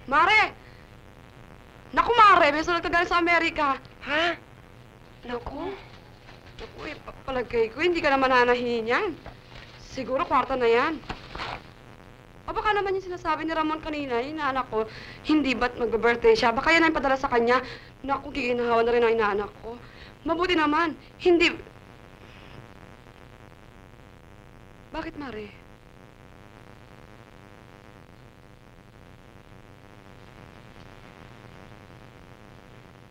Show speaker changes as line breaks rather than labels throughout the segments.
Mare! Naku, Mare! May sulat ka galing sa Amerika.
Ha? Naku.
Naku, palagay ko, hindi ka naman nanahin yan. Siguro kwarta na yan. O baka naman yung sinasabi ni Ramon kanina, yung inaanak ko, hindi ba't mag-birthday siya? Baka yan ang padala sa kanya. Naku, giginahawa na rin ang inaanak ko. Mabuti naman, hindi... Bakit, Mare?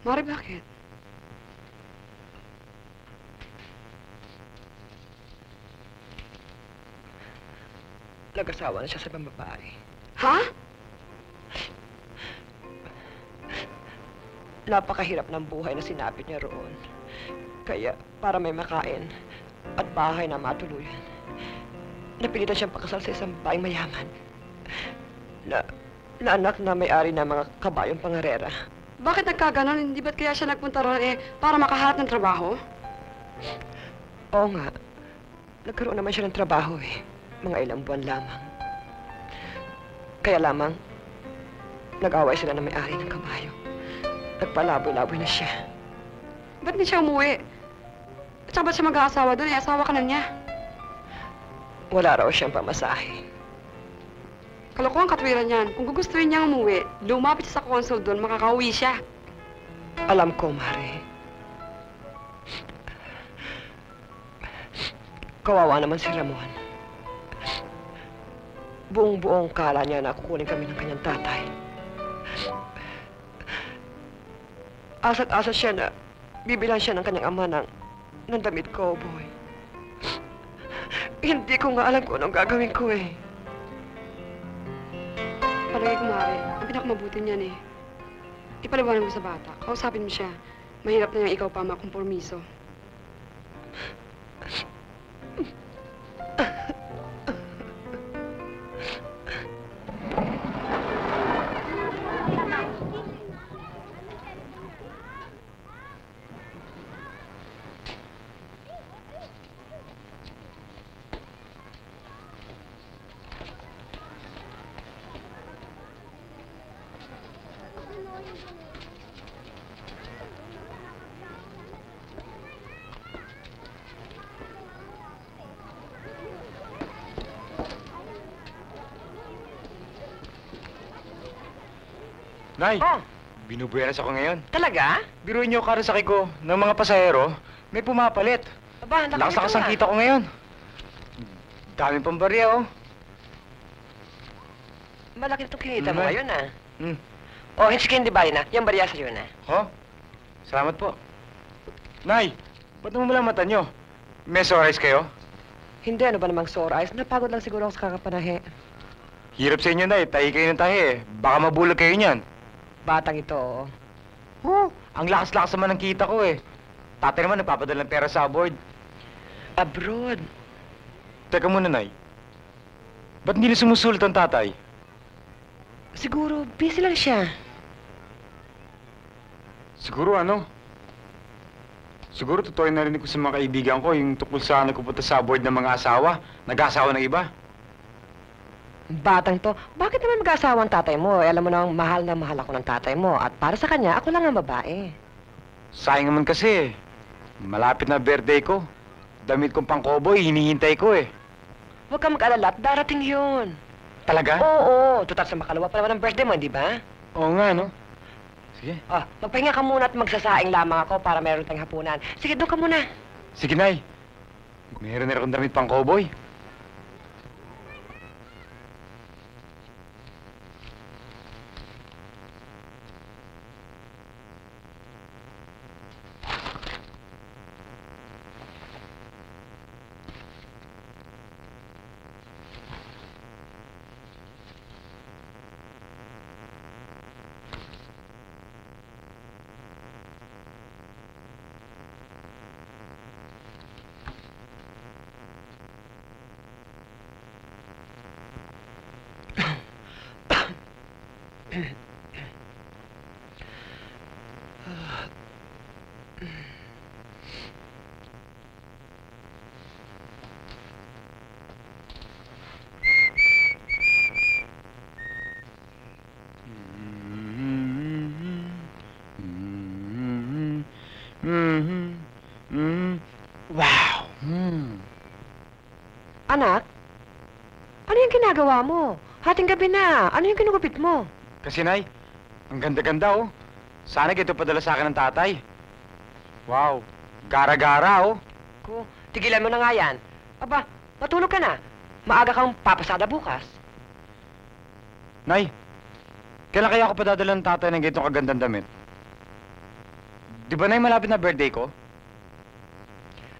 Mare, bakit?
Nag-asawa na siya sa ibang babae.
Ha?
Napakahirap ng buhay na sinapit niya roon. Kaya, para may makain at bahay na matuluyan, napilitan siyang pakasal sa isang babaeng mayaman. Na anak na may-ari ng mga kabayong pangarera.
Bakit nagkaganon? Hindi ba't kaya siya nagpunta roon para makahanap ng trabaho?
Oo nga. Nagkaroon naman siya ng trabaho mga ilang buwan lamang. Kaya lamang, nag-away sila ng may-ari ng kabayo. Nagpalaboy-laboy na siya.
Ba't di siya umuwi? At saka ba't siya mag-aasawa doon? Asawa ka na niya.
Wala raw siyang pamasahe.
Kalokohan katwiran yan. Kung gugustuhin niyang umuwi, lumapit siya sa consul doon, makakauwi siya.
Alam ko, Mare. Kawawa naman si Ramon. Buong-buong kala niya na kukunin kami ng kanyang tatay. Asa't-asa siya na bibilan siya ng kanyang ama ng damit cowboy. Hindi ko nga alam kung anong gagawin ko
Palagay ko, Mare, ang pinakamabuti niyan ipaliwanag mo sa bata. Kausapin mo siya. Mahirap na yung ikaw pa makompormiso.
Nay,
Oh,
binubuenas ako ngayon.
talaga?
Biruin niyo karasakay ko ng mga pasahero, may pumapalit.
Aba,
Lakas-lakas ang kita ko ngayon. Daming pambarya, oh.
Malaki na itong kinita mo
Nay.
ngayon,
Hmm.
Oh, hindi ba na? Yung barya sa'yo na.
Oh, salamat po. Nay, ba't namumula mata niyo? May sore kayo?
Hindi, ano ba namang sore eyes? Napagod lang siguro ako sa kakapanahe.
Hirap sa inyo, Nay. Tahi kayo ng tahi, Baka mabulag kayo niyan.
Batang ito, oo.
Ang lakas-lakas naman ng kita ko, Tatay naman nagpapadala ng pera sa abroad.
Abroad.
Teka muna, Nay. Ba't hindi na sumusulat ang tatay?
Siguro, busy lang siya.
Siguro siguro totoo yung narinig ko sa mga kaibigan ko yung tungkol sa nagpupunta sa abroad ng mga asawa, nag-aasawa ng iba.
Batang to, bakit naman mag-asawa ang tatay mo? Alam mo nang mahal na mahal ako ng tatay mo. At para sa kanya, ako lang ang babae.
Sayang naman kasi, malapit na birthday ko. Damit kong pang-cowboy, hinihintay ko,
Huwag kang mag-alala at darating yun.
Talaga?
Oo, tutal sa makalawa pa naman ang birthday mo, di ba?
Oo nga, no? Sige.
Magpahinga ka muna at magsasaing lamang ako para meron tayong hapunan. Sige, doon ka muna.
Sige, Nay. Meron na akong damit pang-cowboy. Mhm. Mhm. Wow.
Anak, ano yung ginagawa mo? Hating gabi na. Ano yung kinugupit mo?
Kasi, Nay, ang ganda-ganda, oh. Sana ito padala sa akin ng tatay. Wow. Gara-gara, oh.
Ko, tigilan mo na nga yan. Aba, matulog ka na. Maaga kang papasada bukas.
Nay, kailan kaya ako padadala ng tatay ng ganitong kagandang damit? Di ba, Nay, malapit na birthday ko?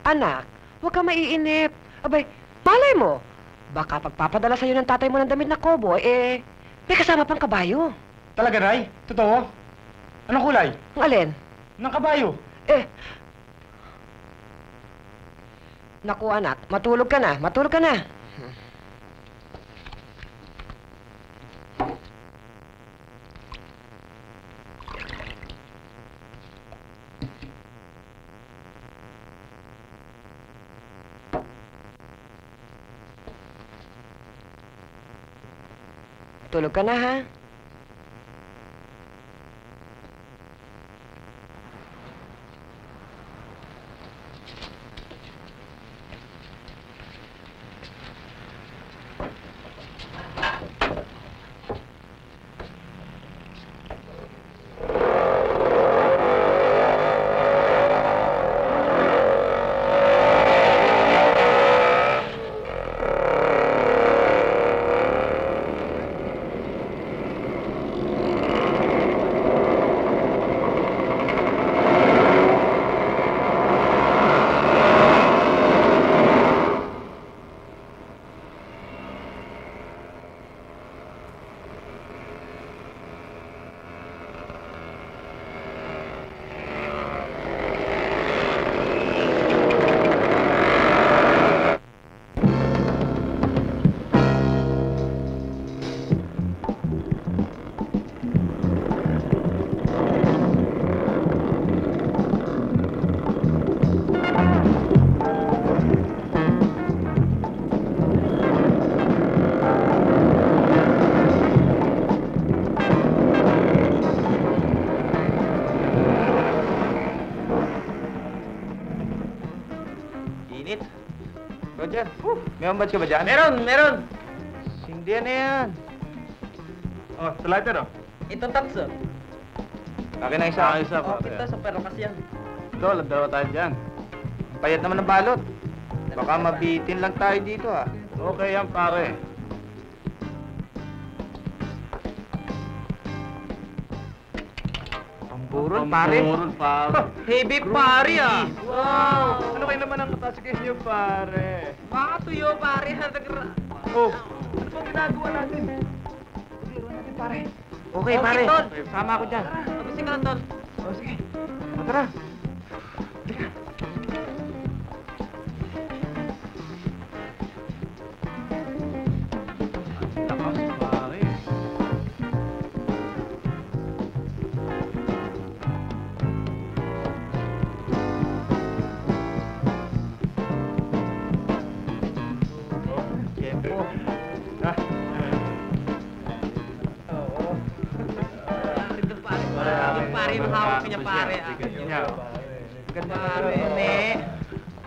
Anak, huwag ka maiinip. Abay, malay mo. Baka pagpapadala sa'yo ng tatay mo ng damit na cowboy, may kasama pang kabayo.
Talaga, Nay? Totoo? Anong kulay?
Ang alin?
Ng kabayo.
Naku anak, matulog ka na, matulog ka na. Tulog ka na, ha?
Dyan. May ambad ka ba dyan? Meron! Hindi na yan.
Oh, sa lighter, oh.
Ito tatso. Akin na isa.
Isa pa.
Ito sa pero kasi yan.
Ito, dalawa tayo dyan.
Ang payat naman ng balot. Baka mabitin lang tayo dito ah.
Okay yan, pare.
Pamburon, pare.
Pamburon, pare.
Heavy pare ah. Wow.
Ano kayo naman ang katasikis niyo, pare?
Baka tuyo pare.
Oh, ano pong ginagawa natin? Paglaruan natin, pare.
Okay pare. Sama ako dyan. Magising ka lang Ton.
Oh, sige. O, tara. Lakas, pare.
Tempo.
Ah.
Pare, yung hawak niya pare. Ganda pare. Ne.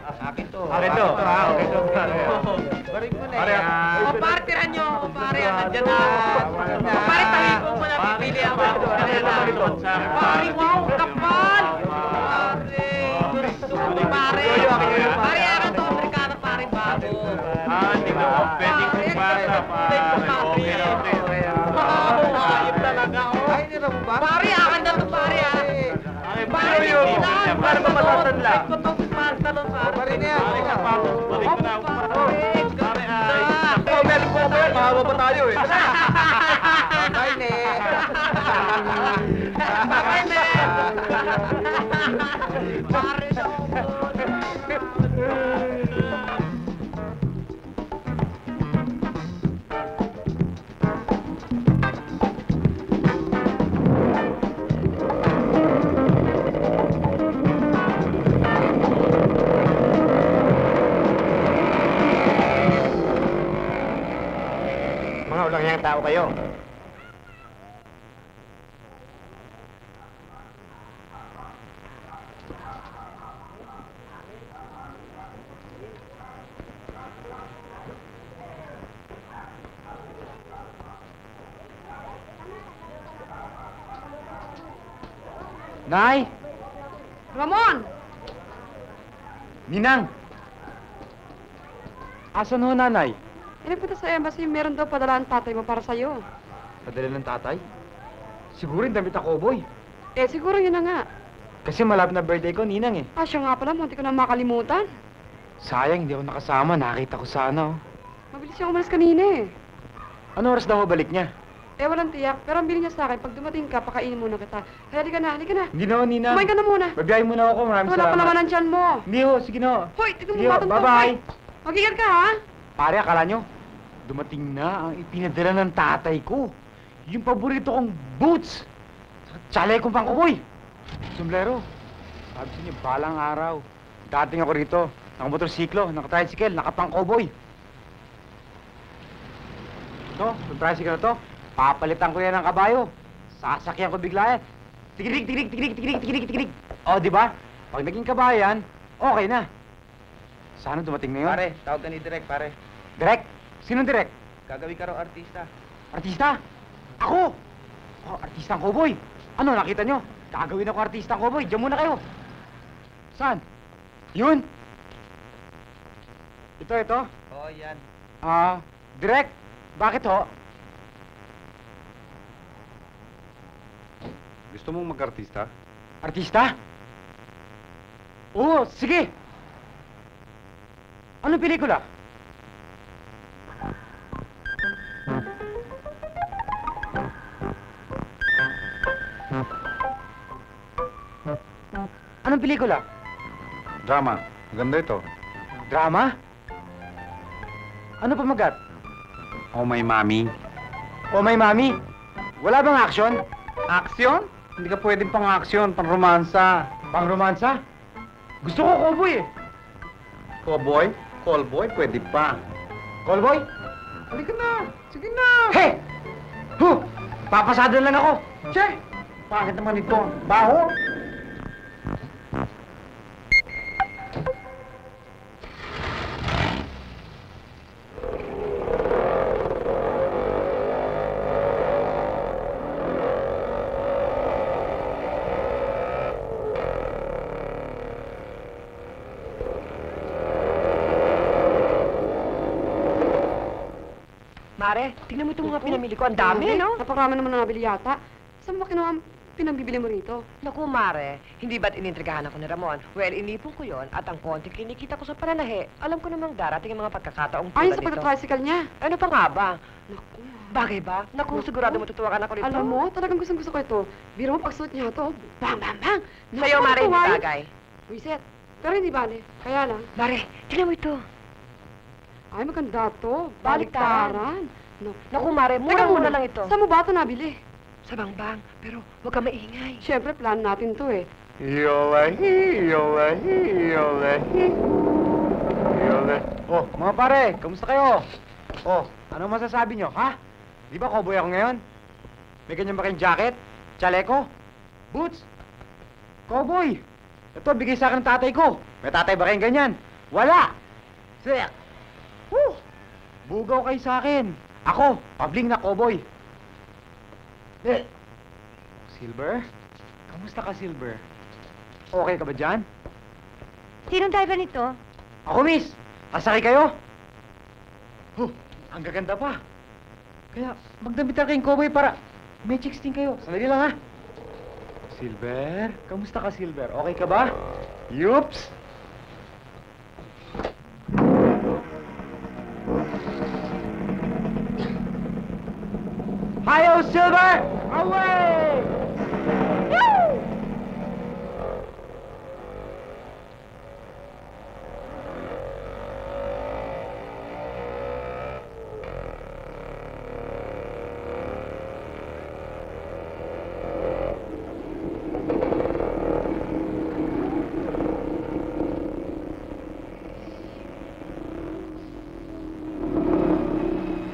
Akin to.
Akin to.
Akin to.
Pare.
Barik mo na
Pare,
yan.
ah.
O pare, tirahan nyo. O pare, andyan na. O pare, tahiko mo na. Pipili ako. Pare, wow, kapal. Pare. Gusto ko pare. Pare, akin to. Amerikano pare, bago.
Tingnan mo. Pwedeng kumpara, pare.
Ayop talaga, oh. Ay, nila mo ba? Pare, akin na to, pare, ah. Pare,
yun.
para mamalasan lang. Ito tong pantalon, pare. Pare na yan.
Pare, sapatos. Balik ko na.
Pare, ganda.
Meron po ba yan? Mahaba pa tayo eh.
Bye, ne. Bye, ne. Pare, no.
Mga ulang yang tao kayo.
Nay!
Ramon!
Ninang! Asan ho, nanay?
Nagpunta sa embassy, meron daw padala ang tatay mo para sa'yo.
Padala ng tatay? Siguro yung damit na cowboy.
Eh, siguro yun na nga.
Kasi malapit na birthday ko, Ninang eh.
Ah, siya nga pala, munti ko na makalimutan.
Sayang, hindi ako nakasama. Nakita ko sana oh.
Mabilis siyang umalis kanina eh.
Ano oras daw ho balik niya?
Eh, walang tiyak. Pero ang bili niya sa akin, pag dumating ka, pakainin muna kita. Kaya halika na, halika na.
Hindi na ho, Ninang.
Kumain ka na muna.
Babiyahe muna ako. Maraming
Wala pa
salamat.
naman ang tiyan mo.
Hindi ho, sige na ho.
Hoy, tignan mo
Sige ho,
batang to.
bye-bye.
Mag-ingat ka, ha?
Pare, akala nyo, dumating na ang ipinadala ng tatay ko. Yung paborito kong boots. Tsale kong pangkuboy. Sombrero. Sabi sa inyo, balang araw. Dating ako rito. Nakamotorsiklo, nakatricycle, nakapang-cowboy. Ito, itong tricycle na to, papalitan ko yan ng kabayo. Sasakyan ko bigla yan. Tigirig, tigirig, tigirig, tigirig, tigirig, tigirig. O, di ba? Pag naging kabayo yan, okay na. Sana dumating na yun.
Pare, tawag ka ni Direk, pare.
Direk? Sinong direk?
Gagawin ka raw artista.
Artista? Ako? Oh, artistang cowboy. Ano, nakita nyo? Gagawin ako artistang cowboy. Diyan muna kayo. Saan? Yun? Ito.
Oo, yan.
Direk, bakit ho?
Gusto mong mag-artista?
Artista? Oo, sige. Anong pelikula? Anong pelikula?
Drama. Maganda ito.
Drama? Ano pamagat?
Oh, my mami.
O may mami? Wala bang action?
Aksyon? Hindi ka pwedeng pang-aksyon, pang-romansa.
Pang romansa? Gusto ko cowboy eh.
Cowboy? Callboy? Pwede pa.
Callboy?
Halika na. Sige na.
Hey! Papasado lang ako.
Che! Bakit naman ito? Baho?
Mare, tingnan mo itong mga pinamili ko. Ang dami, no?
Napakarami naman na nabili yata. Saan mo ba kinuha ang pinambibili mo rito?
Naku, Mare, hindi ba't inintrigahan ako ni Ramon? Well, inipon ko yon at ang konting kinikita ko sa pananahe, alam ko namang darating ang mga pagkakataong
Ayun
tulad
sa
nito.
pagka-tricycle niya.
Ano pa nga ba?
Naku.
Bagay ba? Naku, sigurado matutuwa ka na ako nito.
Alam mo, talagang gustong-gusto ko ito. Biro mo pagsuot niya ito. Bang, bang, bang.
Sa'yo, Mare, hindi
Naku,
bagay.
Wiset. Pero hindi bale. Kaya lang.
Mare, tingnan mo ito.
Ay, maganda to.
Baliktaran.
Naku.
Naku, Mare,
Teka
mura-mura lang ito.
Saan mo ba ito nabili?
Sa bangbang, pero huwag ka maingay.
Siyempre, plan natin to eh.
Yolahi, yolahi, yolahi. Yolahi.
Oh, mga pare, kamusta kayo? Oh, ano masasabi nyo, ha? Di ba cowboy ako ngayon? May ganyan ba kayong jacket? Chaleco? Boots? Cowboy! Ito, bigay sa akin ng tatay ko. May tatay ba kayong ganyan? Wala! Sick! Woo! Bugaw kayo sa akin. Ako, pabling na cowboy. Silver? Kamusta ka, Silver? Okay ka ba dyan?
Sinong driver nito?
Ako, miss! Kasakay kayo? Ang gaganda pa. Kaya, magdamit na kayong cowboy para may chicks din kayo. Sandali lang, ha? Silver? Kamusta ka, Silver? Okay ka ba? Yups! Hi-yo, Silver! Away! Woo!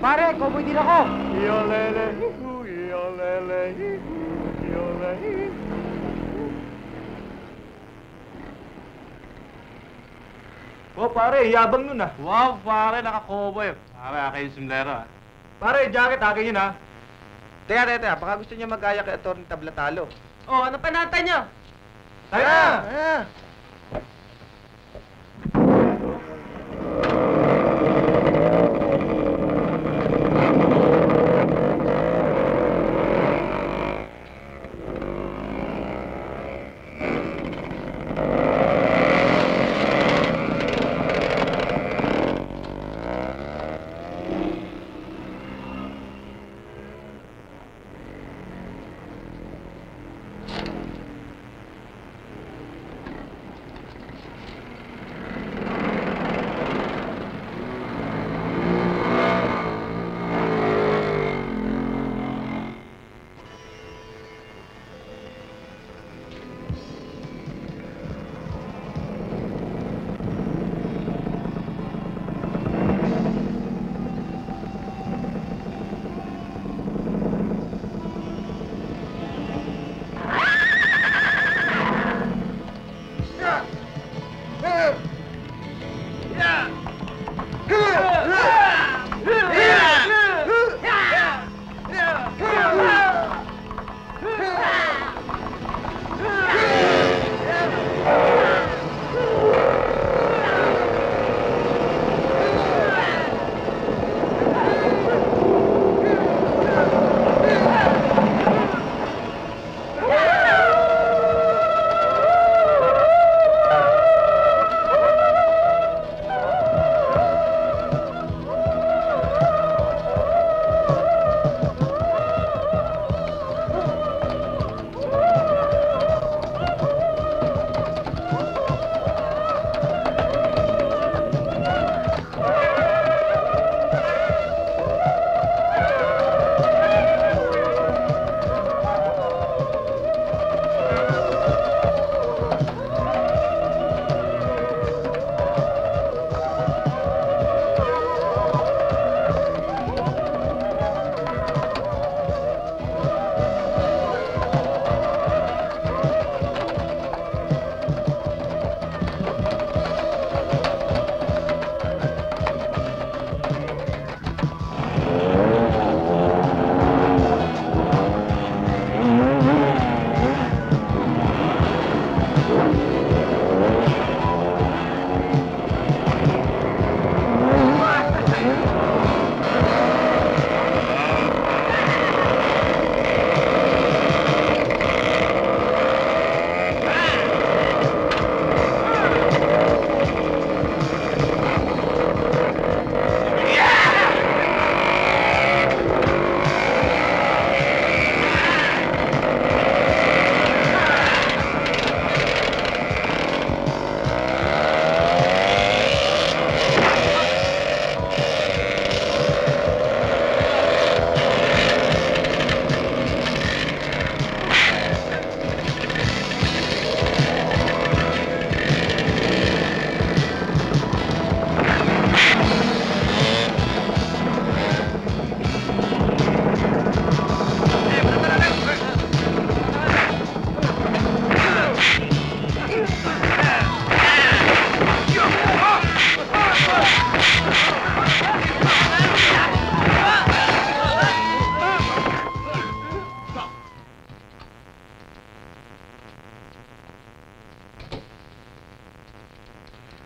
Pare, cowboy din ako!
Yolele, yolele, yolele.
Oh, pare, yabang nun ah. Wow, pare, naka-cowboy. Pare, akin yung sombrero ah. Pare, jacket akin yun ah. Teka, baka gusto niya mag-aya kay Atty. Tablatalo. Oh, ano pa natin niyo?
Tayo na!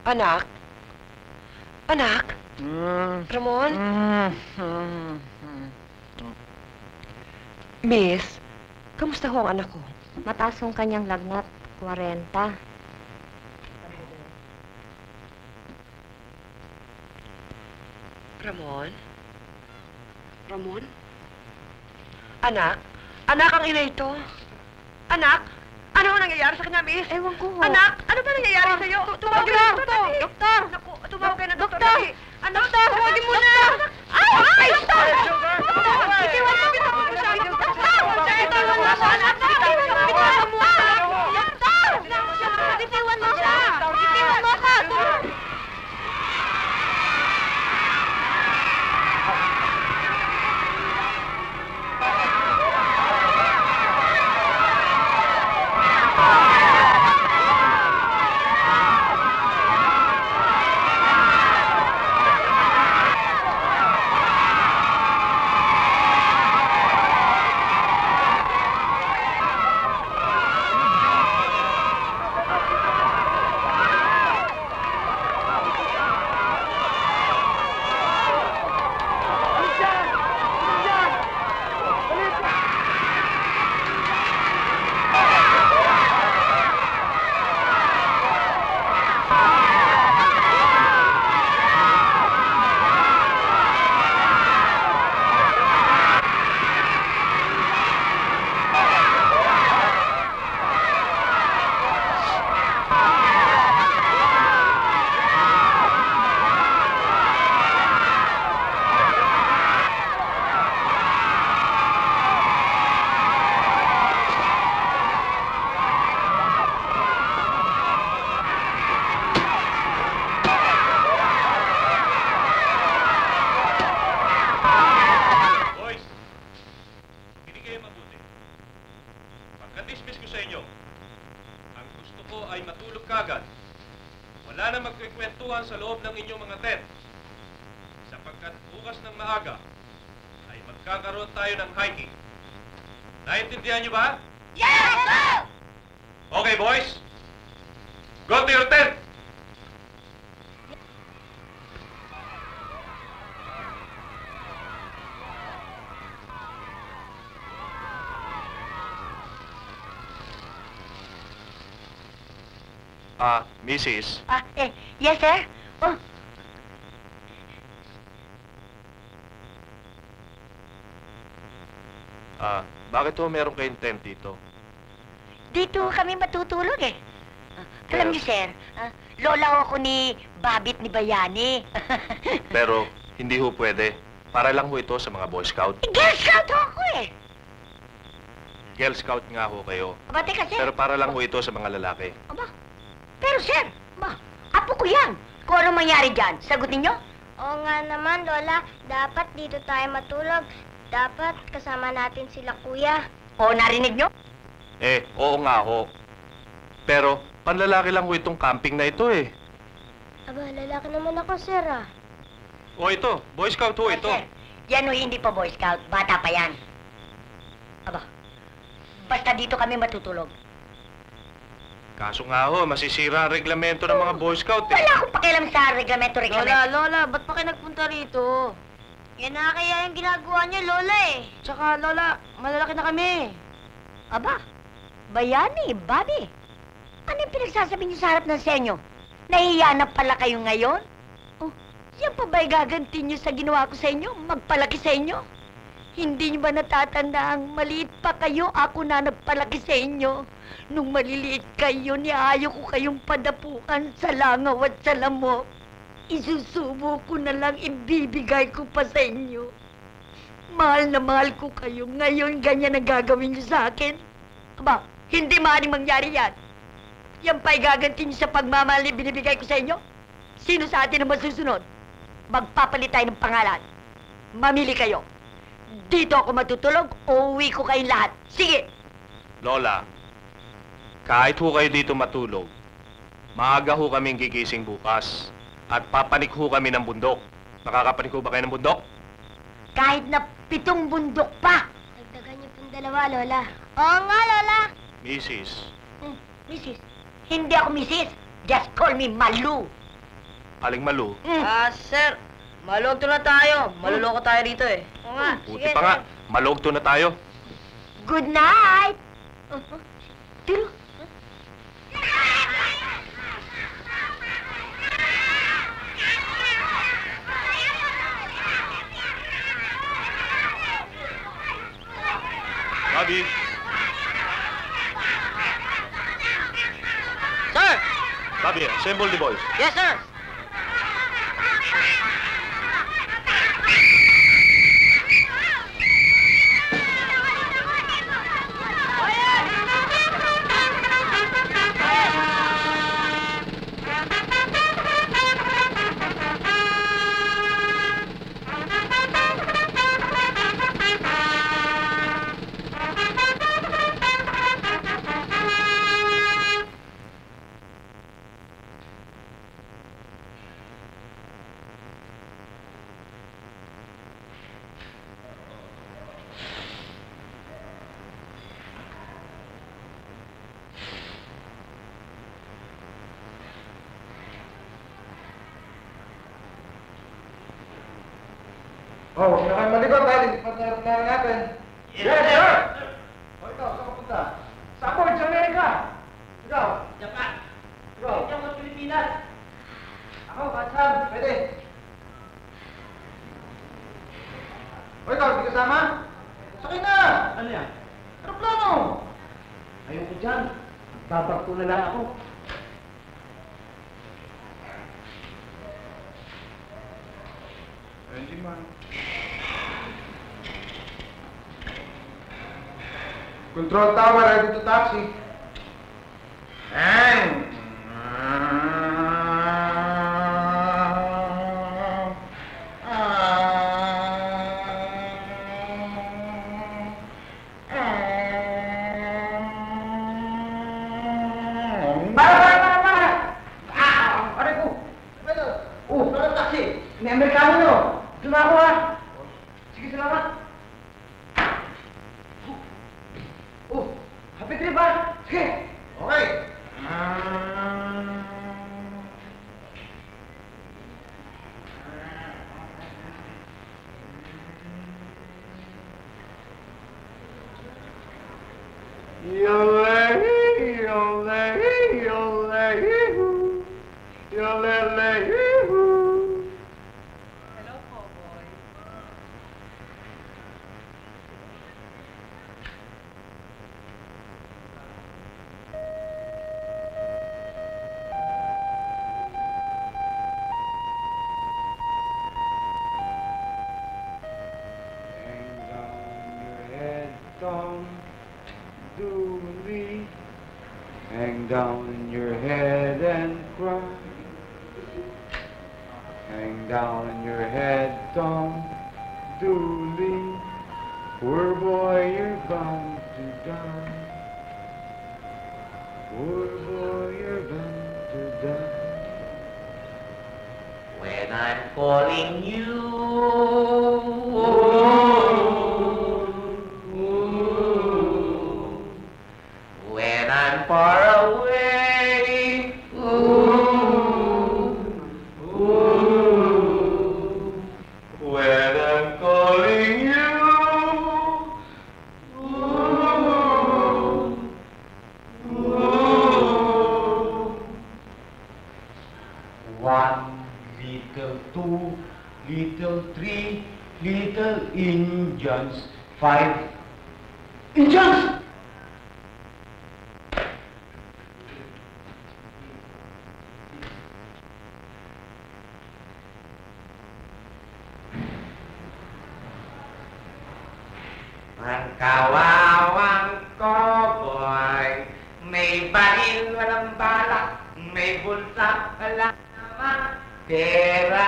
Anak? Anak? Ramon? Miss, kamusta ho ang anak ko?
Mataas ang kanyang lagnat, 40.
Ramon?
Ramon?
Anak? Anak ang ina ito? Anak? Ano ang nangyayari sa kanya, miss?
Ewan ko ho.
Anak? Ano ba nangyayari sa'yo? Tumawag ka ng doktor! Doktor! Naku, tumawag ka ng doktor! Anak, doktor! Tawagin mo na! Ay! Ay! Doktor! Doktor! Itiwan mo kita! Doktor! Itiwan mo siya! Anak! Itiwan mo siya! Doktor! Itiwan mo siya! Itiwan mo ka!
kwentuhan sa loob ng inyong mga tent. Sapagkat bukas ng maaga ay magkakaroon tayo ng hiking. Naintindihan niyo ba?
Yes, sir!
Okay, boys. Go to your tent! Mrs.
Yes, sir? Oh,
Bakit ho meron kayong tent dito?
dito kami matutulog eh. Alam niyo, sir, lola ako ni Babit ni Bayani.
Pero hindi ho pwede. Para lang ho ito sa mga Boy Scout.
Girl Scout ako eh.
Girl Scout nga ho kayo.
Aba, teka, sir.
Pero para lang ho ito sa mga lalaki.
Aba, pero sir, apo ko yan. Kung ano mangyari dyan, sagutin niyo?
Oo nga naman, Lola. Dapat dito tayo matulog. Dapat kasama natin sila kuya.
O, narinig niyo?
Oo nga ho. Pero panlalaki lang ho itong camping na ito eh.
Aba, lalaki naman ako, sir, ah.
O ito, Boy Scout ho ito.
Sir, yan o hindi pa Boy Scout. Bata pa yan. Aba, basta dito kami matutulog.
Kaso nga ho, masisira ang reglamento ng mga Boy Scout eh.
Wala akong pakialam sa reglamento.
Lola, ba't pa kayo nagpunta rito?
Yan na kaya yung ginagawa niyo, Lola, eh.
Tsaka, Lola, malalaki na kami.
Aba, Bayani, Bobby. Ano yung pinagsasabi niyo sa harap ng senyo? Nahihiya na pala kayo ngayon? Oh, yan pa ba'y gaganti niyo sa ginawa ko sa inyo? Magpalaki sa inyo? Hindi niyo ba natatandaan maliit pa kayo, ako na nagpalaki sa inyo? Nung maliliit kayo, niayo ko kayong padapukan sa langaw at sa lamok. Isusubo ko na lang, ibibigay ko pa sa inyo. Mahal na mahal ko kayo. Ngayon, ganyan ang gagawin niyo sa akin. Aba, hindi maaaring mangyari yan. Yan pa'y gaganti niyo sa pagmamahal na binibigay ko sa inyo? Sino sa atin ang masusunod? Magpapalit tayo ng pangalan. Mamili kayo. Dito ako matutulog o uwi ko kayong lahat. Sige!
Lola, kahit ho kayo dito matulog, maaga ho kaming gigising bukas. At papanik ho kami ng bundok. Nakakapanik ho ba kayo ng bundok?
Kahit na 7 bundok pa!
Dagdagan niyo pong dalawa, Lola. Oo nga, Lola.
Mrs.
Mrs. Hindi ako Mrs. Just call me Malu.
Aling Malu.
Sir, malugto na tayo. Maluloko tayo rito eh.
Oo nga.
Buti pa nga, malugto na tayo.
Good night! Tiro.
Bobby.
Sir!
Bobby, assemble the boys.
Yes, sir!
Oh, na kayo malikot dahil partner natin. Yes, sir! O ikaw, saan ka punta? Sa Aboard, sa Amerika! Ikaw?
Japan.
Ikaw?
Ikaw sa Pilipinas.
Ako, Katsan, pwede. O ikaw, di kasama? Sakay na!
Ano yan?
Aeroplano!
Ayoko dyan. Babagto na lang ako.
Engine man.
Control tower, ready to taxi. And... Para! Aray ko! Ano?
Hang down your head and cry. Hang down your head, Tom Dooley. Poor boy, you're bound to die. Poor boy, you're bound to die.
When I'm calling you, when I'm far away, when I'm calling you, one little, two little, three little Indians, 5 Indians! Ang kawawang cowboy, may baril walang balak, may bulsa wala naman pera.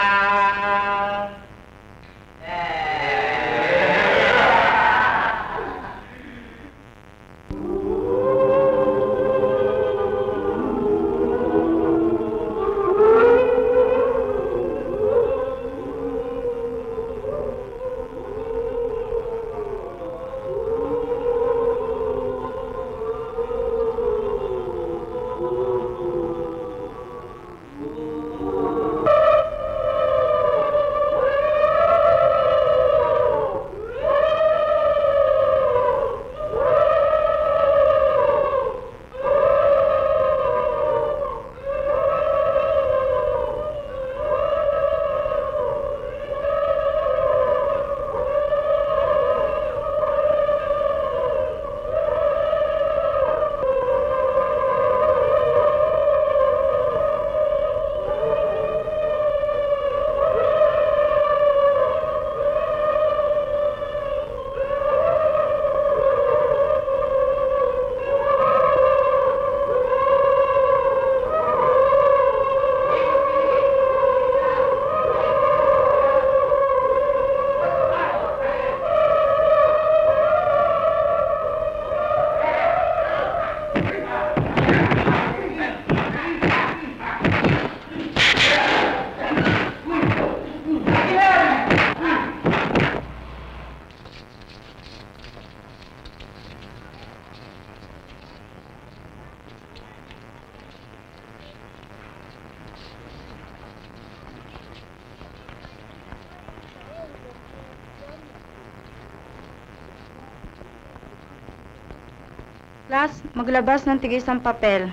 Class, maglabas ng tigis ng papel.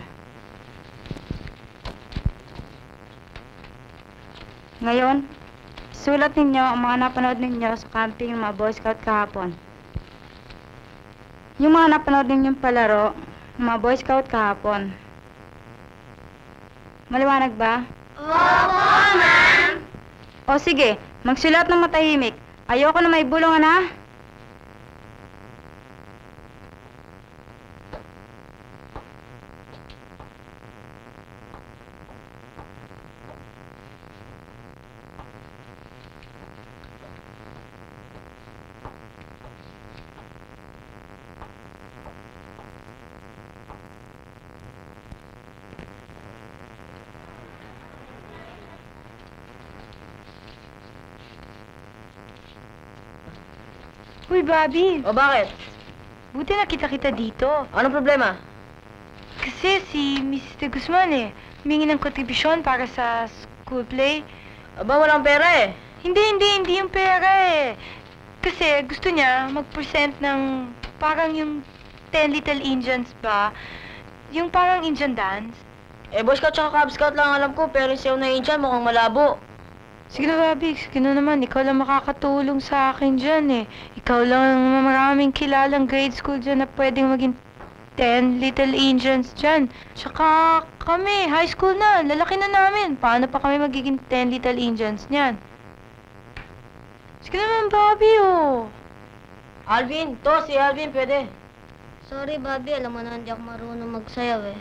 Ngayon, sulat ninyo ang mga napanood ninyo sa camping ng mga Boy Scout kahapon. Yung mga napanood ninyong palaro ng mga Boy Scout kahapon. Maliwanag ba?
Opo, ma'am.
O sige, magsulat ng matahimik. Ayoko na may bulungan, ha? Uy, Bobby.
O bakit?
Buti nakita kita dito.
Anong problema?
Kasi si Mrs. De Guzman humingi ng kontribusyon para sa school play.
Aba, walang pera eh.
Hindi yung pera eh. Kasi gusto niya mag-present ng parang yung 10 Little Indians ba? Yung parang Indian dance?
Eh, Boy Scout tsaka Cub Scout lang alam ko, pero sayo na yun dyan, mukhang malabo.
Sige na, Bobby. Sige na naman. Ikaw lang makakatulong sa akin dyan eh. Ikaw lang ang maraming kilalang grade school dyan na pwedeng maging 10 Little Indians dyan. Tsaka kami, high school na. Lalaki na namin. Paano pa kami magiging 10 Little Indians niyan? Sige naman, Bobby, oh.
Alvin, si Alvin, pwede.
Sorry, Bobby. Alam mo na hindi ako marunong magsayaw eh.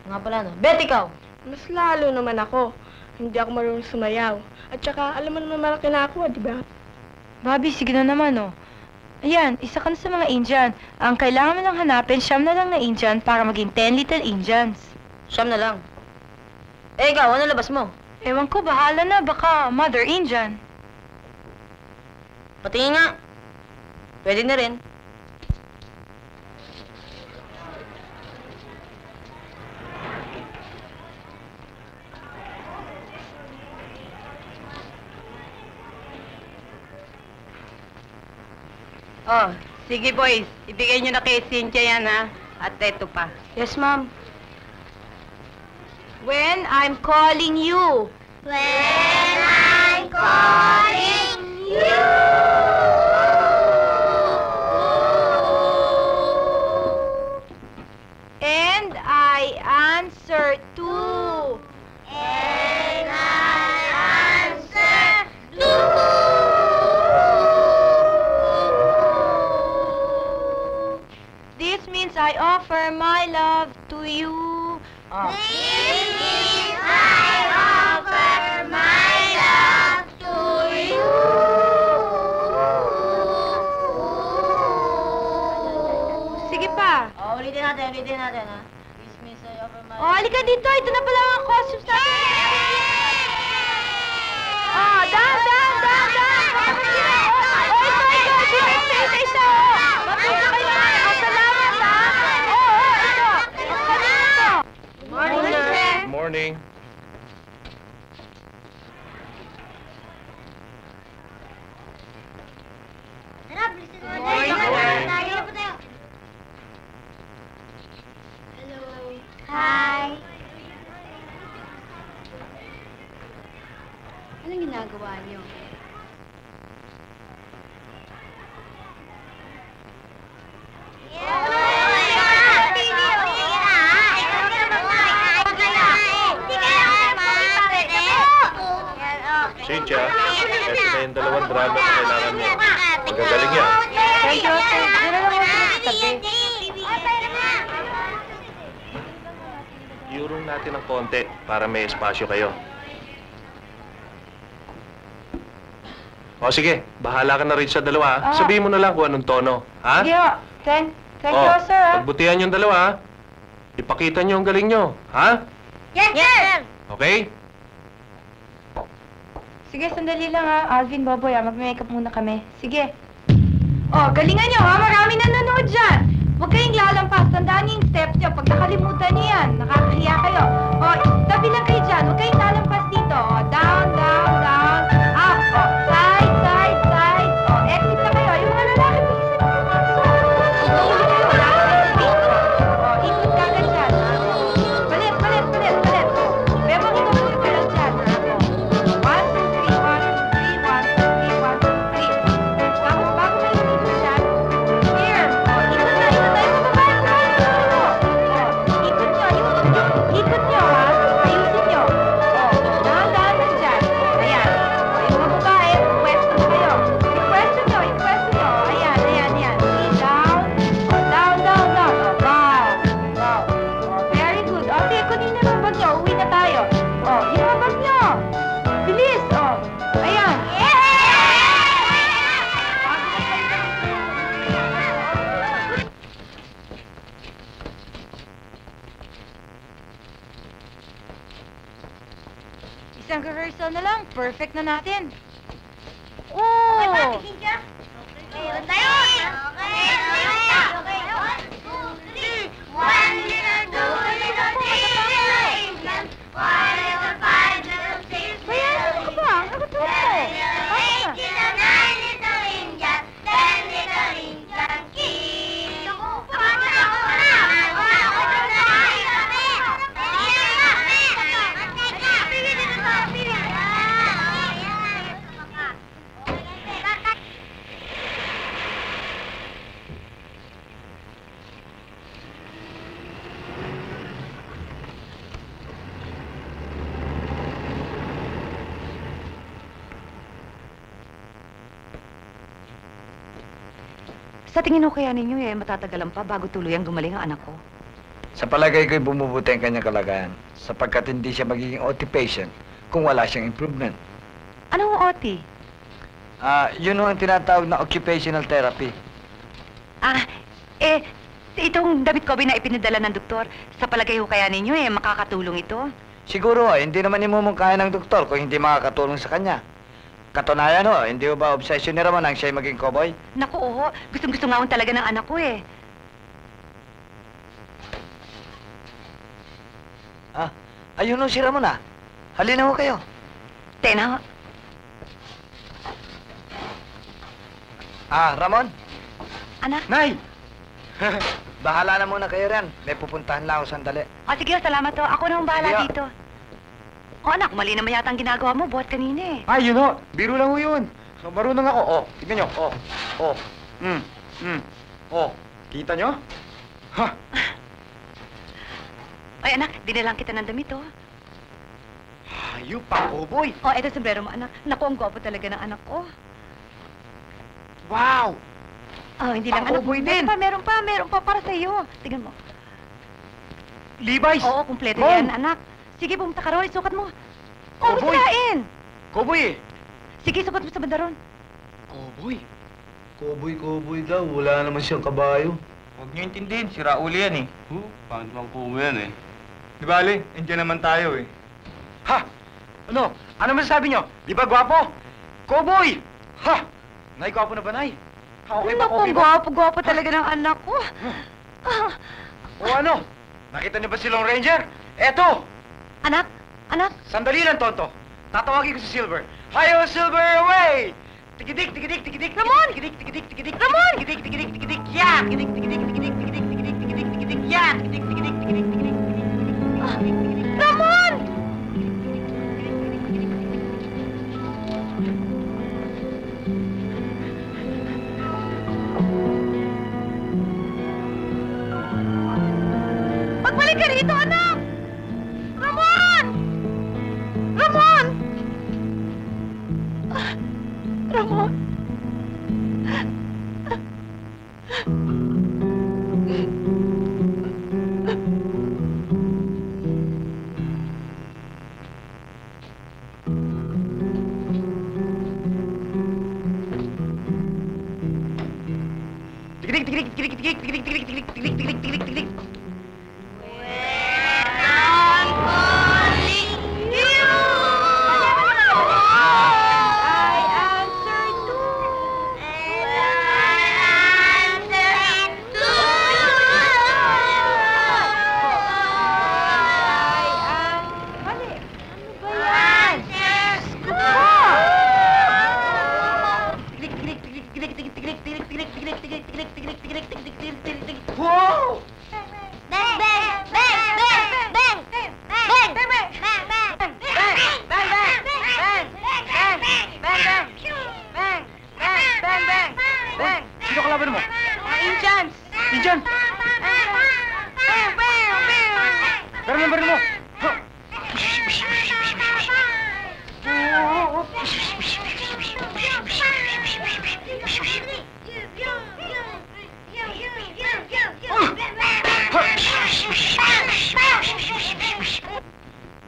Nga pala, no? Bet, ikaw!
Mas lalo naman ako. Hindi ako marunong sumayaw. At saka, alam mo naman malaki na ako, di ba?
Bobby, sige na naman, oh. Ayan, isa ka na sa mga Indian. Ang kailangan mo lang hanapin, siyam na lang na Indian para maging 10 Little Indians.
Siyam na lang. Eh, ikaw, ano labas mo?
Ewan ko, bahala na. Baka Mother Indian.
Patingin nga. Pwede na rin.
Oh, sige boys. Ibigay nyo na kay Cynthia yan, ha? At eto pa.
Yes, ma'am.
When I'm calling you.
When I'm calling you.
And I answer to.
And I answer to.
This means I offer my love to you.
This means I offer my love to you.
Sige pa.
Oh, ulitin natin, ha? This means I offer my...
Oh, halika dito. Ito na pala ang costumes natin. Oh, down. Kapag sila. Oh, ito. Isa. Matuto kayo. Oh, salamat, ha. Oh, ito. Ang kanina ito.
Morning, sir.
Morning.
Tara, bilisan mo.
Morning.
Tayo po tayo. Hello. Hi. Anong ginagawa niyo?
Cynthia, eto na yung dalawang drama na kailangan mo. Magagaling yan.
Thank you, sir. Diyan na lang ako sa tabi.
Iurong natin ng konti para may espasyo kayo. O sige, bahala ka na rin sa dalawa.
Ah.
Sabihin mo na lang kung anong tono. Ha?
Sige, ho. Thank
O,
you, sir, ha.
pagbutihan yung dalawa, ha? Ipakita nyo ang galing nyo. Ha?
Yes, sir!
Okay?
Sige, sandali lang, ha. Alvin, Boboy, ha. Mag-makeup muna kami. Sige. Oh, galingan nyo, ha. Marami nanonood dyan. Huwag kayong lalampas. Tandaan niyo yung steps nyo. Pag nakalimutan niyo yan, nakakahiya kayo. Oh, tabi lang kayo dyan. Huwag kayong lalampas dito. Oh, down. Up. Oh, side. Oh, exit na kayo. Yung mga lalaki, bilisan nyo. Oh, ikot ka agad dyan, ha. Palit. Pero makikapulot ka lang dyan, ha. 1, 2, 3, 1, 2, 3, 1, 2, 3, 1, 2, 3. Tapos bago kayo dito dyan, here. Oh, ikot na yung bababa. Oh, ikot nyo, ha. Ayusin nyo. Oh, dahan lang dyan. Ayan. Oh, yung mga babae, pwesto na kayo. I-pwesto nyo. Ayan. Down. Oh, down. Oh, bow. Oh, very good. Oh, sige, kunin na yung bag nyo. Uwi na tayo. Oh, yung mga bag nyo. Bilis. Oh, ayan. Isang rehearsal na lang. Perfect na natin. Oh!
Meron tayo! Okay. 1 little, 2 little, 3 little Indians. 4 little, 5 little, 6
Bayan, ano ka ba? Ano ka to?
7 little, 8 little, 9 little Indians. 10 little Indian kids. Pagod ako!
Sa tingin ko kaya ninyo matatagalan pa bago tuluyang gumaling ang anak ko.
Sa palagay ko'y bumubuti ang kanyang kalagayan sapagkat hindi siya magiging OT patient kung wala siyang improvement.
Anong OT?
Yun ang tinatawag na occupational therapy.
Itong David Kobe na ipinadala ng doktor, sa palagay ko kaya ninyo makakatulong ito?
Siguro hindi naman imumungkaya ng doktor kung hindi makakatulong sa kanya. Katunayan hindi ba obsession ni Ramon ang siya'y maging cowboy?
Naku, oo. Gustong-gusto nga talaga ng anak ko
Ayun si Ramon Halina ho kayo.
Tena.
Ramon?
Anak?
Nay! Bahala na muna kayo riyan. May pupuntahan lang ako sandali.
Sige, salamat to. Ako na ang bahala
Sige,
dito. Anak, mali naman yata ang ginagawa mo. Buhat kanina
Ay, yun biro lang ho yun. So, marunong ako. Tignan nyo. Kita nyo? Ha?
Ay, anak, dinalang kita ng damit,
Hayop pa, cowboy.
Eto sombrero mo, anak. Naku, ang gwapo talaga ng anak ko.
Wow!
Hindi lang, anak.
Cowboy din.
Meron pa para sa iyo. Tingnan mo.
Levi's?
Oo, kumpleto
Mom!
yan, anak. Sige, pumunta ka ron. Isukat mo.
Cowboy!
Sirain!
Cowboy
Sige, sukat mo sa banda ron.
Cowboy?
Cowboy daw. Wala naman siyang kabayo.
Huwag niyo intindihin, sira uli yan
Paano bang kumo yan
Di bali, nandiyan naman tayo
Ha? Ano masasabi nyo? Di ba gwapo? Cowboy! Ha? Nay, gwapo na ba, Nay? Okay ba,
Naku, gwapo talaga ng anak ko.
Nakita niyo ba si Lone Ranger? Eto!
Anak?
Sandali lang, Tonto. Tatawagin ko si Silver. Hayo, Silver, away! Tikidik, tikidik, tikidik.
Ramon!
Tikidik, tikidik, tikidik.
Ramon!
Tikidik, tikidik, tikidik. Ya! Tikidik, tikidik, tikidik, tikidik, tikidik, tikidik, tikidik. Ya! Tikidik, tikidik, tikidik, tikidik.
Ramon! Magbalik ka rito, anak! Ramon! Ramon! Ramon!
Tikidik, tikidik, tikidik, tikidik, tikidik, tikidik, tikidik, tikidik, tikidik, tikidik, tikidik. Wow!
Bang! Bang! Bang! Bang! Bang! Bang! Bang!
Sino kalaban mo?
Indians!
Diyan! Baril mo!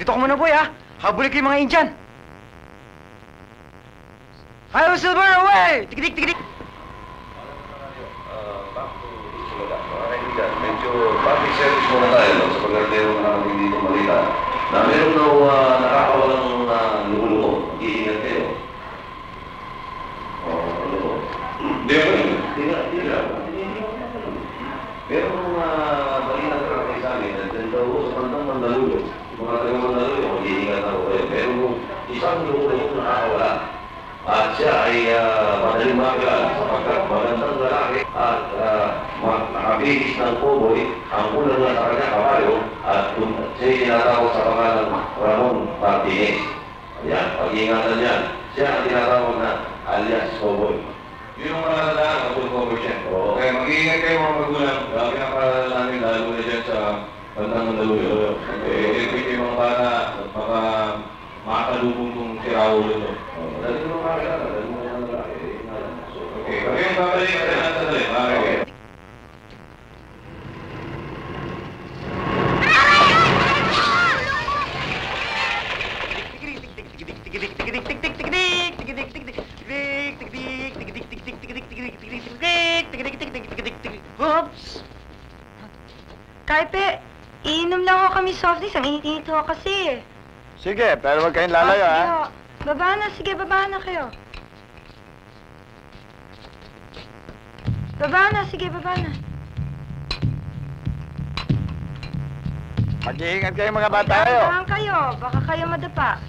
Dito ka muna, boy, Habulin ko yung mga Indian. Hayo, Silver, away! Tikidik, tikidik!
Medyo public service muna tayo sa pagkakatero na natin dito malita na meron daw nakakawalang lumulo. Iingat kayo. Hindi nga. Pero balita ka kay sa amin, nandiyan daw sa kantang Mandaluyo. Mga taga Mandaluyo, mag-iingat ako kayo. Pero isang lumulo yung nakakawala. At siya ay madaling makilala sapagkat magandang lalaki at nakabihis ng cowboy ang unang na sa kanya kabayo at siya'y tinatawag sa pangalan Ramon Martinez. Ayan, pag-iingatan niyan. Siya ang tinatawag na alias cowboy. Yun ang mga nalaan ang cowboy siya. Kaya mag-iingat kayo mga magulang. Grabe ang parala namin lalo na dyan sa bandang Mandaluyo. Yung mga bata at makakalubong kong si Raul ito. Dali mo makakilala, dali mo makakilala. Okay, kami yung babalik natin sa dali.
Oops!
Kaipe, iinom lang ako kami soft drinks. Ang init-init ho kasi.
Sige, pero huwag kayong lalayo,
sige
ha?
ho. Baba na, sige, baba na kayo. Baba na, sige, baba na.
Mag-iingat kayo mga bata kayo.
Dahan kayo, baka kayo madapa.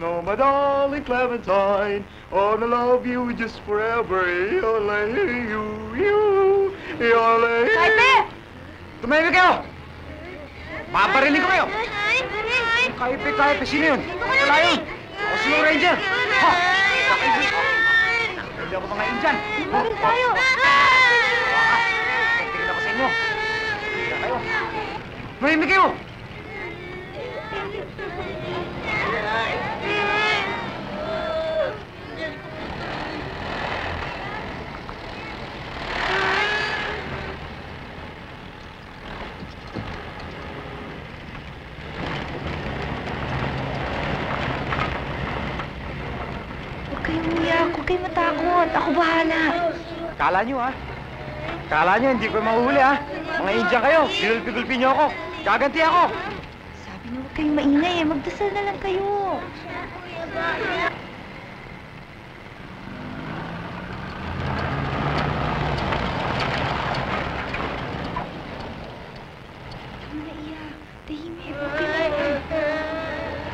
Oh, my darling Clementine, oh, I love you just forever. You.
Kaipe!
Tumahimik kayo! Paparinig ko kayo! Kaipe, sino yun? Wala yun! Ako si Lone Ranger! Ha! Hindi ako mga Indian!
Bakit tayo?
Tingin ako sa inyo! Tingin kayo! Tumahimik kayo!
Huwag kayo matakot. Ako bahala.
Kala nyo, ha? Kala nyo, hindi ko mahuhuli, ha? Mga Indian kayo, pinulpigulpin nyo ako. Gaganti ako.
Sabi niyo, huwag kayong maingay eh. Magdasal na lang kayo. Tahimik. Huwag kayo maingay.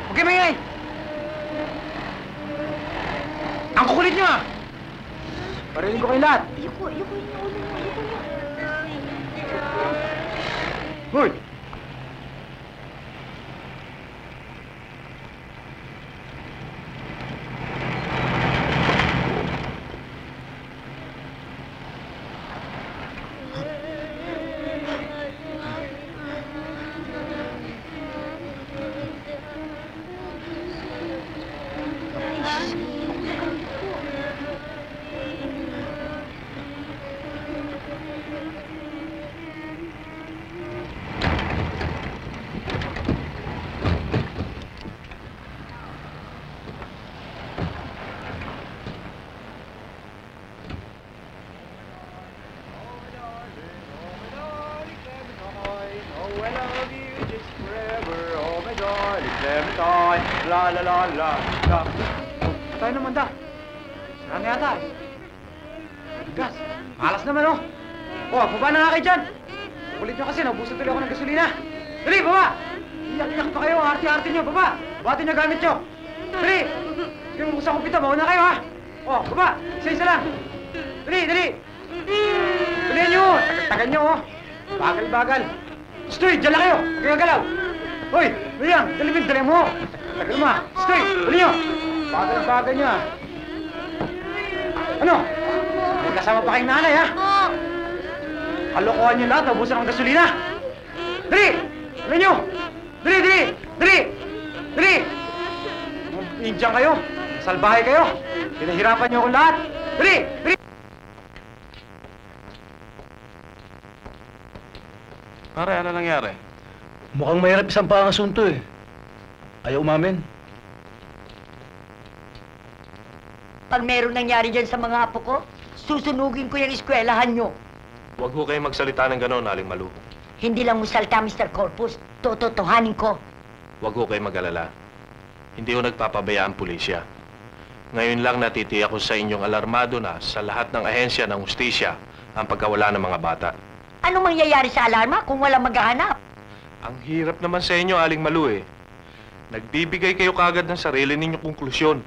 Huwag kayo maingay! Ang kukulit nyo, ha? Parinig ko kayo lahat.
Ayoko yung ulo mo.
Hoy! La. Tayo naman da. Saan yata eh? Gas. Malas naman oh. Oh, baba na nga kayo dyan. Kulit nyo kasi, nabusan tuloy ako ng gasolina. Dali, baba! Iyak-iyak pa kayo, arte-arte nyo, baba! Batin nyo gamit nyo. Dali! Sige, mabuksan kong pita, mauna kayo, ha? Oh, baba! Isa-isa lang. Dali, dali! Dali nyo! Tagal nyo, oh! Bagal-bagal. Stoy, dyan lang kayo! Huwag kayong galaw! Hoy! Daliang! Dalibin, dali mo! Tagal mo, ha? Stoy! Dali nyo! Bagal-bagal nyo, ha? Ano? May kasama pa kayong nanay, ha? Kalokohan nyo lahat, nabusan ng gasolina! Dali! Dali nyo! Dali, dali! Dali! Dali! Indian kayo! Salbahe kayo! Pinahirapan nyo akong lahat! Dali! Dali!
Pare, ano nangyari?
Mukhang mahirap isang pa ang asunto eh. Ayaw umamin.
Pag meron nangyari dyan sa mga apo ko, susunugin ko yung eskwelahan nyo.
Huwag ho kayong magsalita ng gano'n, Aling Malu.
Hindi lang musalta, Mr. Corpus. Tototohanin ko.
Huwag ho kayong mag-alala. Hindi ho nagpapabaya ang pulisya. Ngayon lang natitiyak ko sa inyong alarmado na sa lahat ng ahensya ng hustisya ang pagkawala ng mga bata.
Anong mangyayari sa alarma kung walang maghahanap?
Ang hirap naman sa inyo, Aling Malu eh. Nagbibigay kayo kagad ng sarili ninyong konklusyon.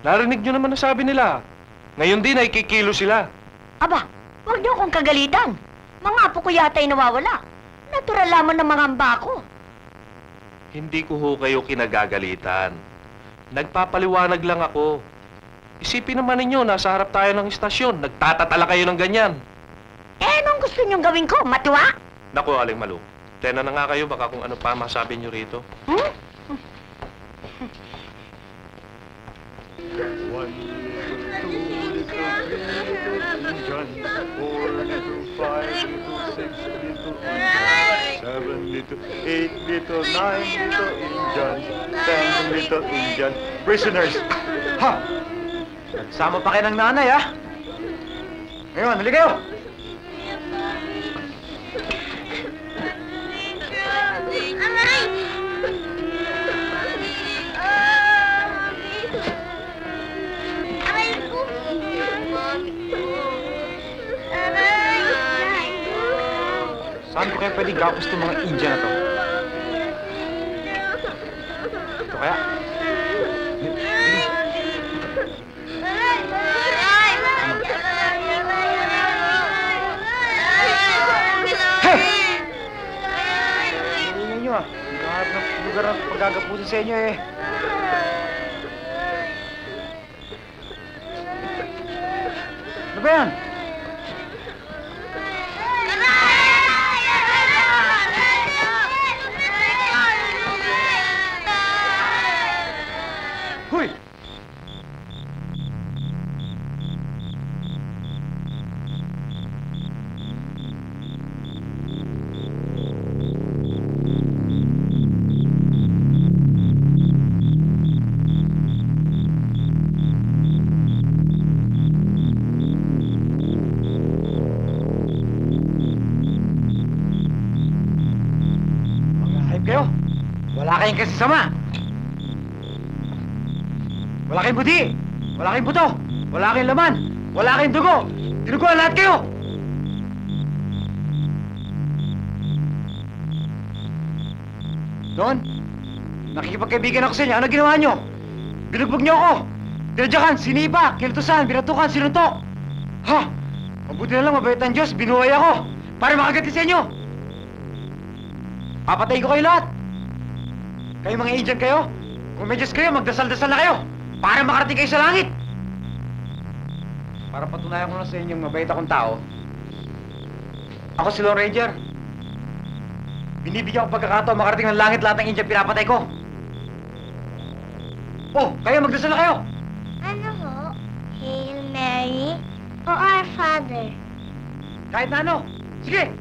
Narinig nyo naman na sabi nila. Ngayon din ay kikilo sila.
Aba, huwag niyo akong kagalitan. Mga apo ko yata'y nawawala. Natural lamang ng mga amba ko.
Hindi ko ho kayo kinagagalitan. Nagpapaliwanag lang ako. Isipin naman ninyo, nasa harap tayo ng istasyon. Nagtatatala kayo ng ganyan.
Eh, anong gusto niyong gawin ko? Matuwa?
Naku, Aling Malu. Tena na nga kayo, baka kung ano pa masabi nyo rito.
Hmm?
1 little, 2 little, 3 little Injun, 4 little, 5 little, 6 little Injun, 7 little, 8 little, 9 little Injun, 10 little Injun. Prisoners!
Ha! Nagsama pa kayo ng nanay, ha? Ngayon, hali kayo! Saan ko kayo pwedeng gapos itong mga India na to? Ito kaya? Hey! Ingay nyo ah. Hinahanap ng lugar ng paggagapusin sa inyo eh. Ano ba yan? Huy! Mga kayo! Wala kayong kasama! Wala kayong buti! Wala kayong buto! Wala kayong laman! Wala kayong dugo! Tinuguan lahat kayo! Doon, nakikipagkaibigan ako sa inyo. Ano ginawa nyo? Binugbog nyo ako! Tinadyakan, sinipa, kinutusan, binatukan, sinuntok! Ha? Mabuti na lang, mabait ang Diyos, binuhay ako! Para makaganti sa inyo! Papatay ko kayo lahat! Kayo mga agent kayo? Kung may Diyos kayo, magdasal-dasal na kayo! Para makarating kayo sa langit! Para patunayan ko na sa inyong mabait akong tao, ako si Lone Ranger. Binibigyan ko pagkakataon makarating ng langit lahat ng Indian pinapatay ko. Oh, kayo magdasal na kayo!
Ano ho? Hail Mary o Our Father?
Kahit na ano! Sige!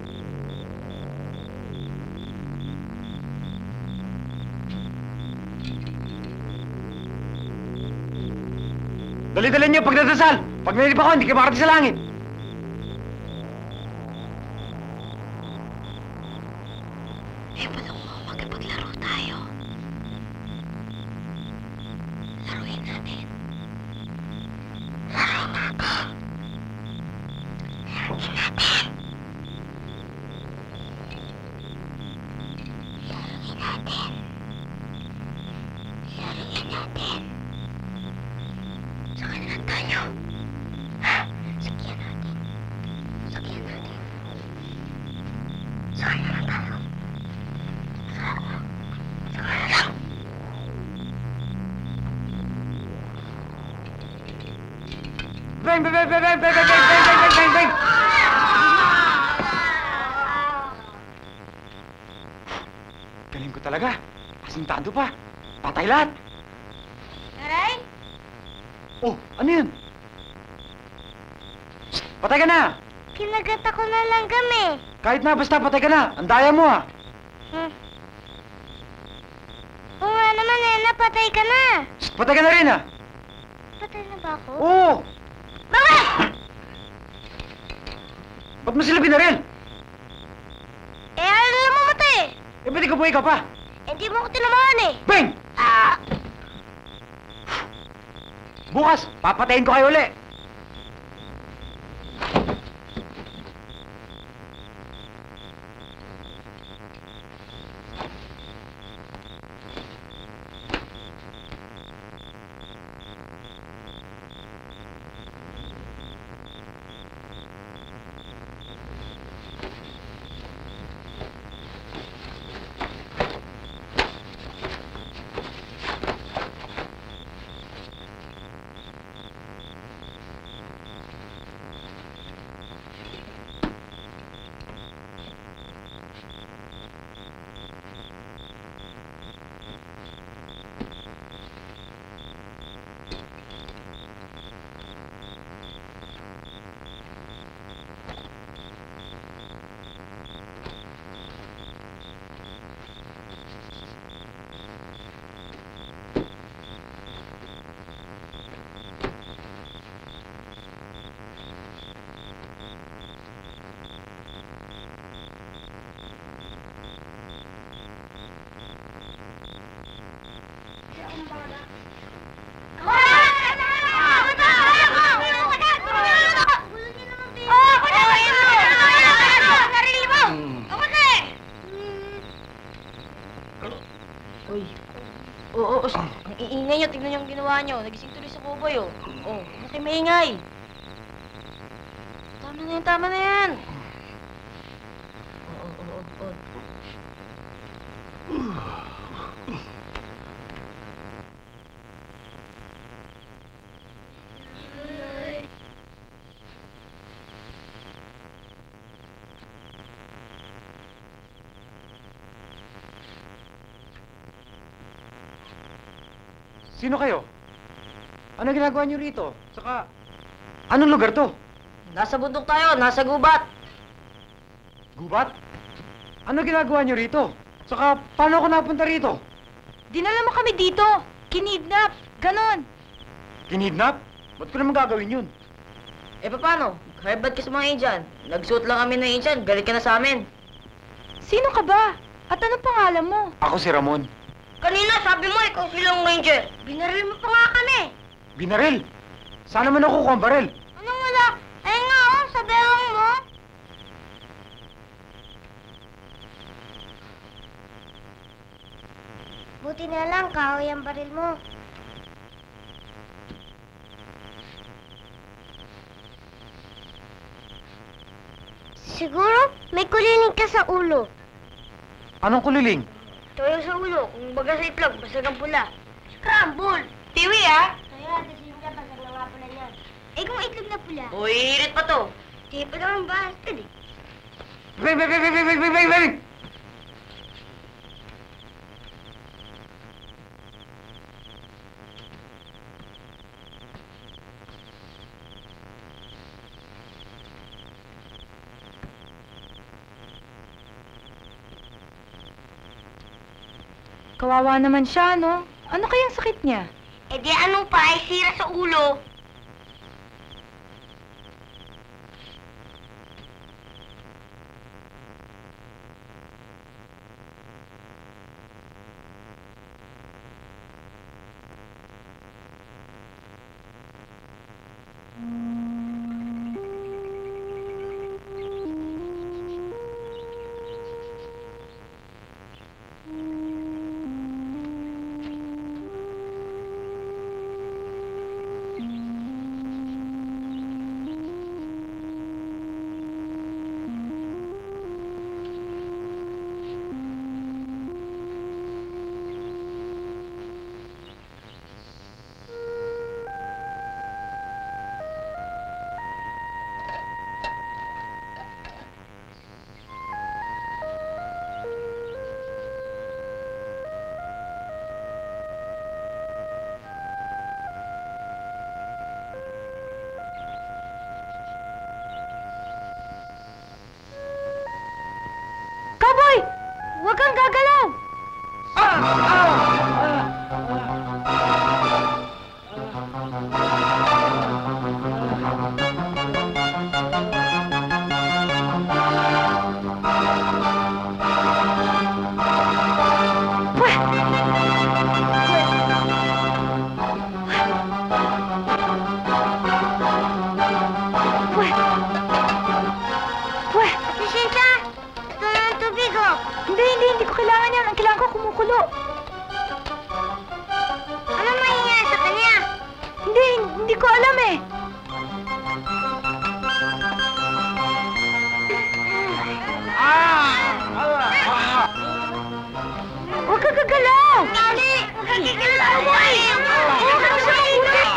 Dali-dali niyo pagdadasal! Pag nalilip ako, hindi kayo makarating sa langit!
Eh, paano mo magkapaglaro tayo? Laruin natin. Laro natin. Laruin natin.
Bang! Bang! Bang! Bang! Bang! Bang! Bang! Bang! Bang! Bang! Galing ko talaga. Asintado pa. Patay lahat.
Aray?
Oh, ano yun? Shh, patay ka na!
Kinagat ako na lang kami.
Kahit na, basta patay ka na. Ang daya mo ah.
Oo nga naman, napatay ka na.
Shh, patay ka na rin ah.
Patay na ba ako?
Oo!
Bakit?
Ba't mo sila binaril?
Ano na mamatay?
Ba't ikaw buhay ka pa?
Hindi mo ako tinamaan eh.
Bang! Bukas, papatayin ko kayo uli.
Uy. Oo, ang iingay niyo. Tignan niyo ang ginawa niyo. Nagising tuloy sa kuboy, oh. Oh, maingay. Tama na yan. Oo.
Sino kayo? Ano ginagawa niyo rito? Saka, anong lugar to?
Nasa bundok tayo, nasa gubat.
Gubat? Ano ginagawa niyo rito? Saka, paano ako napunta rito?
Dinala mo kami dito. Kinidnap. Ganon.
Kinidnap? Ba't ko naman gagawin yun?
Eh, paano? Harbad ka sa mga Indian. Nagsuot lang kami ng Indian. Galit ka na sa amin. Sino ka ba? At anong pangalan mo?
Ako si Ramon.
Kanina sabi mo ikaw silang ranger. Binaril mo pa nga kami.
Binaril? Saan naman ako kuha ang baril?
Anong wala? Ayun nga sa bewang mo. Buti na lang kahoy ang baril mo. Siguro may kuliling ka sa ulo.
Anong kuliling?
Toyo sa ulo, kung baga sa itlog, basag ang pula. Scramble! Tiwi, ah! Kaya, kasi hindi basag na nga pula niyan. Eh, kung itlog na pula?
Uy, hirit pa to.
Di pa naman bastard eh.
Bang!
Kawawa naman siya, no? Ano kayang sakit niya?
Eh di anong pa, ay sira sa ulo.
Hindi ko kailangan yan. Ang kailangan ko kumukulo.
Ano mangyayari sa kanya?
Hindi ko alam eh. Huwag ka gagalaw!
Dali! Huwag kang gigalaw, boy!
Huwag ka sa makulit!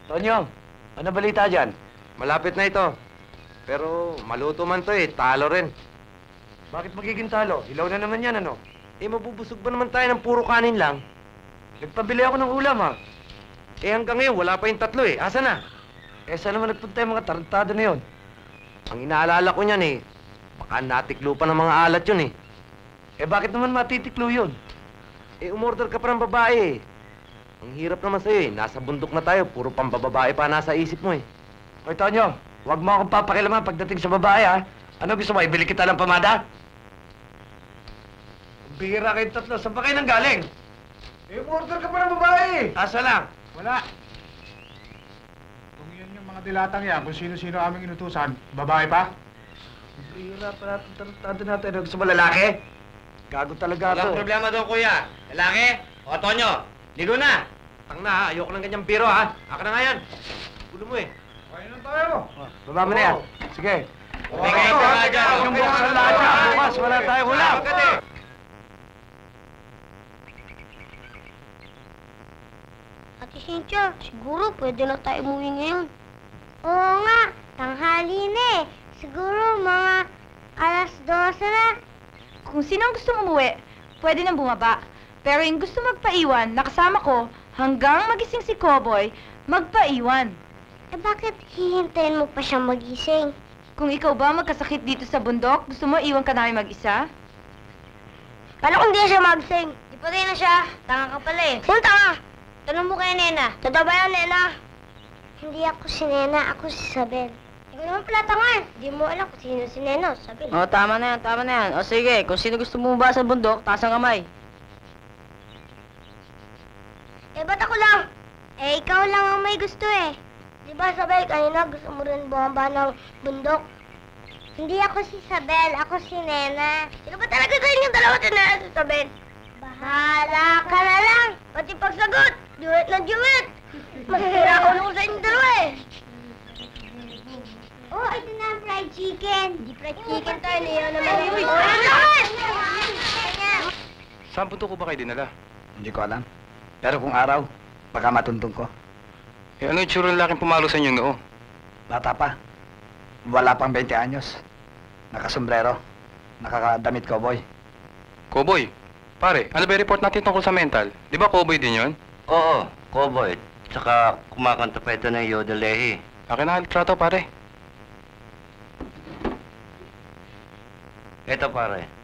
Tonyo, ano balita dyan?
Malapit na ito. Pero maluto man to eh, talo rin.
Bakit magiging talo? Ilaw na naman yan, ano?
Eh, mabubusog ba naman tayo ng puro kanin lang?
Nagpabili ako ng ulam, ha?
Eh, hanggang ngayon, wala pa yung tatlo eh. Asa na?
Eh, saan naman nagpunta yung mga tarantado na yun?
Ang inaalala ko niyan eh, baka natiklo pa ng mga alat yun eh.
Eh, bakit naman matitiklo yun?
Eh, umorder ka pa ng babae eh. Ang hirap naman sa'yo eh, nasa bundok na tayo, puro pambababae pa nasa isip mo eh.
Hoy, Tonyo, huwag mo akong papakilaman pagdating sa babae, ha? Ano gusto mo, ibili kita ng pamada? Bihira kayong tatlo, saan ba kayo nang galing?
Eh, umorder ka pa ng babae!
Asa lang?
Wala. Kung yan yung mga dilatang yan, kung sino-sino aming inutusan, babae pa?
Bihira pa natin tarantado natin. Ano gusto mo, lalaki? Gago talaga
Walang
to.
problema doon, kuya. Lalaki? O, Tonyo, ligo na. Tang na ha, ayoko ng ganyang biro ha. Aka na nga yan. Gulo mo eh.
Kain na tayo.
Baba mo na yan. Sige.
May kain ka nga dyan.
Yung bukas na lahat dyan. Bukas, wala tayong ulam.
Ate Cynthia, siguro pwede na tayo umuwi ngayon. Oo nga, tanghali na eh. Siguro mga 12:00 na.
Kung sino ang gusto umuwi, pwede nang bumaba. Pero yung gusto magpaiwan, nakasama ko, hanggang magising si Cowboy, magpaiwan.
Eh bakit hihintayin mo pa siyang magising?
Kung ikaw ba magkasakit dito sa bundok, gusto mo iwan ka namin mag-isa?
Paano kung di siya magising? Di pa rin na siya. Tanga ka pala eh. Sino tanga? Tanong mo kay Nena. Totoo ba yan, Nena? Hindi ako si Nena, ako si Isabel. Ikaw naman pala tanga. Di mo alam kung sino si Nena, Isabel.
O, tama na yan. O, sige, kung sino gusto mo ba sa bundok, taas ang kamay.
Eh, ba't ako lang? Eh, ikaw lang ang may gusto eh. Di ba, Isabel, kanina gusto mo rin bumaba ng bundok? Hindi ako si Isabel, ako si Nena. Sino ba talaga sa inyong dalawa si Nena si Isabel? Bahala ka na lang. Pati pagsagot, duet na duet. Masira ko nung sa inyong dalawa eh. Oh, ito na ang fried chicken. Di fried chicken tayo, Leo naman. Uy, ano naman?
Saan punto ko ba kayo dinala?
Hindi ko alam. Pero kung araw, baka matuntong ko.
Eh, ano yung tsura ng laking pumalo sa inyong noo?
Bata pa. Wala pang 20 anyos. nakasombrero, nakakadamit cowboy.
Cowboy? Pare, ano ba yung report natin tungkol sa mental? Di ba cowboy din yun?
Oo, cowboy. Tsaka kumakanta pa ito ng Yodelehi.
Akin na litrato, pare.
Ito pare.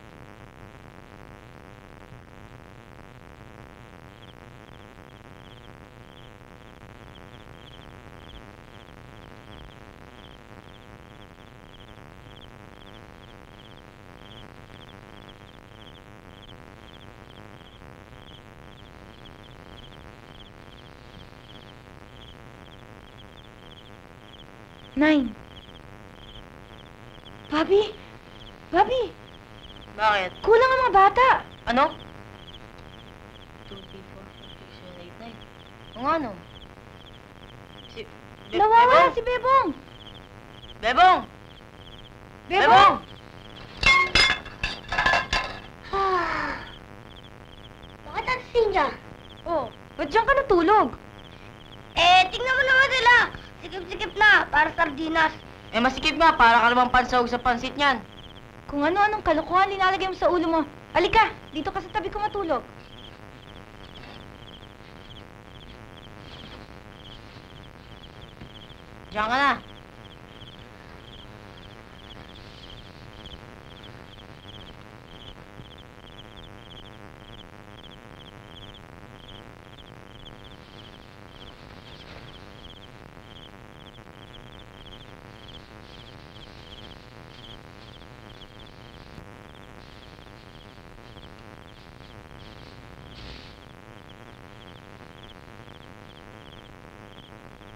Nine. Bobby? Bobby?
Bakit?
Kulang ang mga bata.
Ano? 2, 3, 4, 5, 6, 7, 8, 9. Ang ano?
Nawawala si Bebong.
Bebong!
Bebong!
Bakit ang Cynthia?
Oh, ba't diyan ka natulog?
Tingnan mo naman sila. Sikip-sikip na, para sardinas.
Masikip nga, para ka naman pansahog sa pansit niyan.
Kung ano-anong kalokohan linalagay mo sa ulo mo. Alika, dito ka sa tabi ko matulog.
Diyan ka na.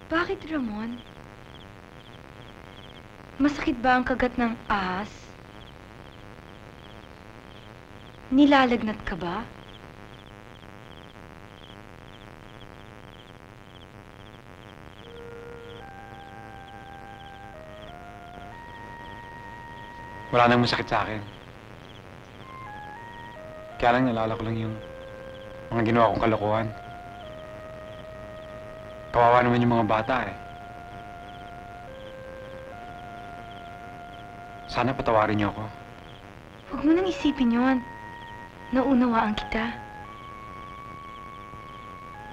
Bakit, Ramon? Masakit ba ang kagat ng ahas? Nilalagnat ka ba?
Wala nang masakit sa akin. Kaya lang nalala ko lang yung mga ginawa kong kalokohan. Kawawa naman yung mga bata eh. Sana patawarin niyo ako.
Huwag mo nang isipin yon. Naunawaan kita.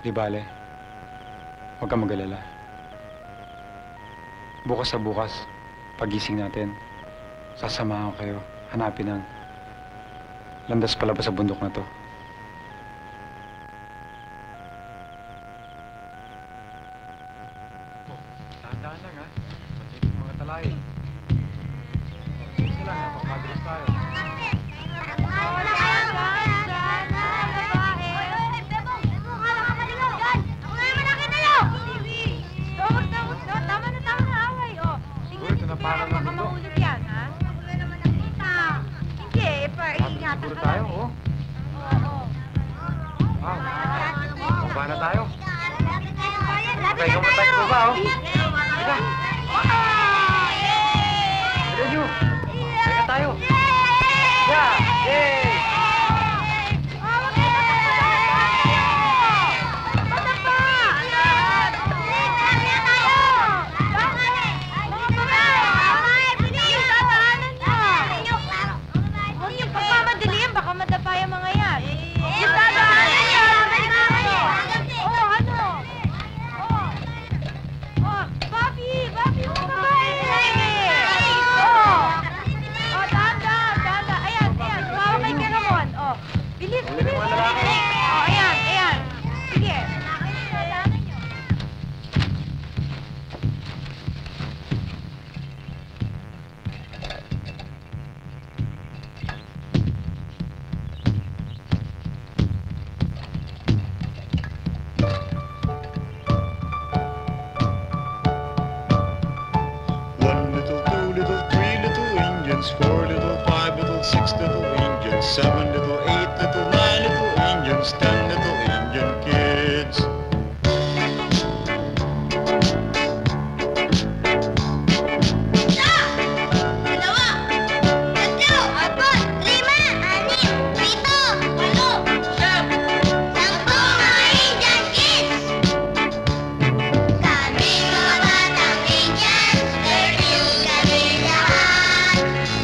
Di bale. Huwag kang mag-alala. Bukas sa bukas, pagising natin, sasamahan ko kayo hanapin ang landas palabas sa bundok na to. Dahan-dahan lang ha. Pati yung mga talay. Sige lang ha, magkabilis tayo. Parang
baka mahulog yan, ha? Hindi, ingatan
Siguro
ka
tayo,
lang.
oh.
Oo.
Baba na tayo.
Lapit
Ikaw matay ko ba, oh?
Teka.
Teka nyo. Teka tayo. Yeah! Yay!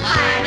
Bye.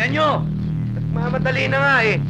Tingnan nyo!
Mamadali na nga eh.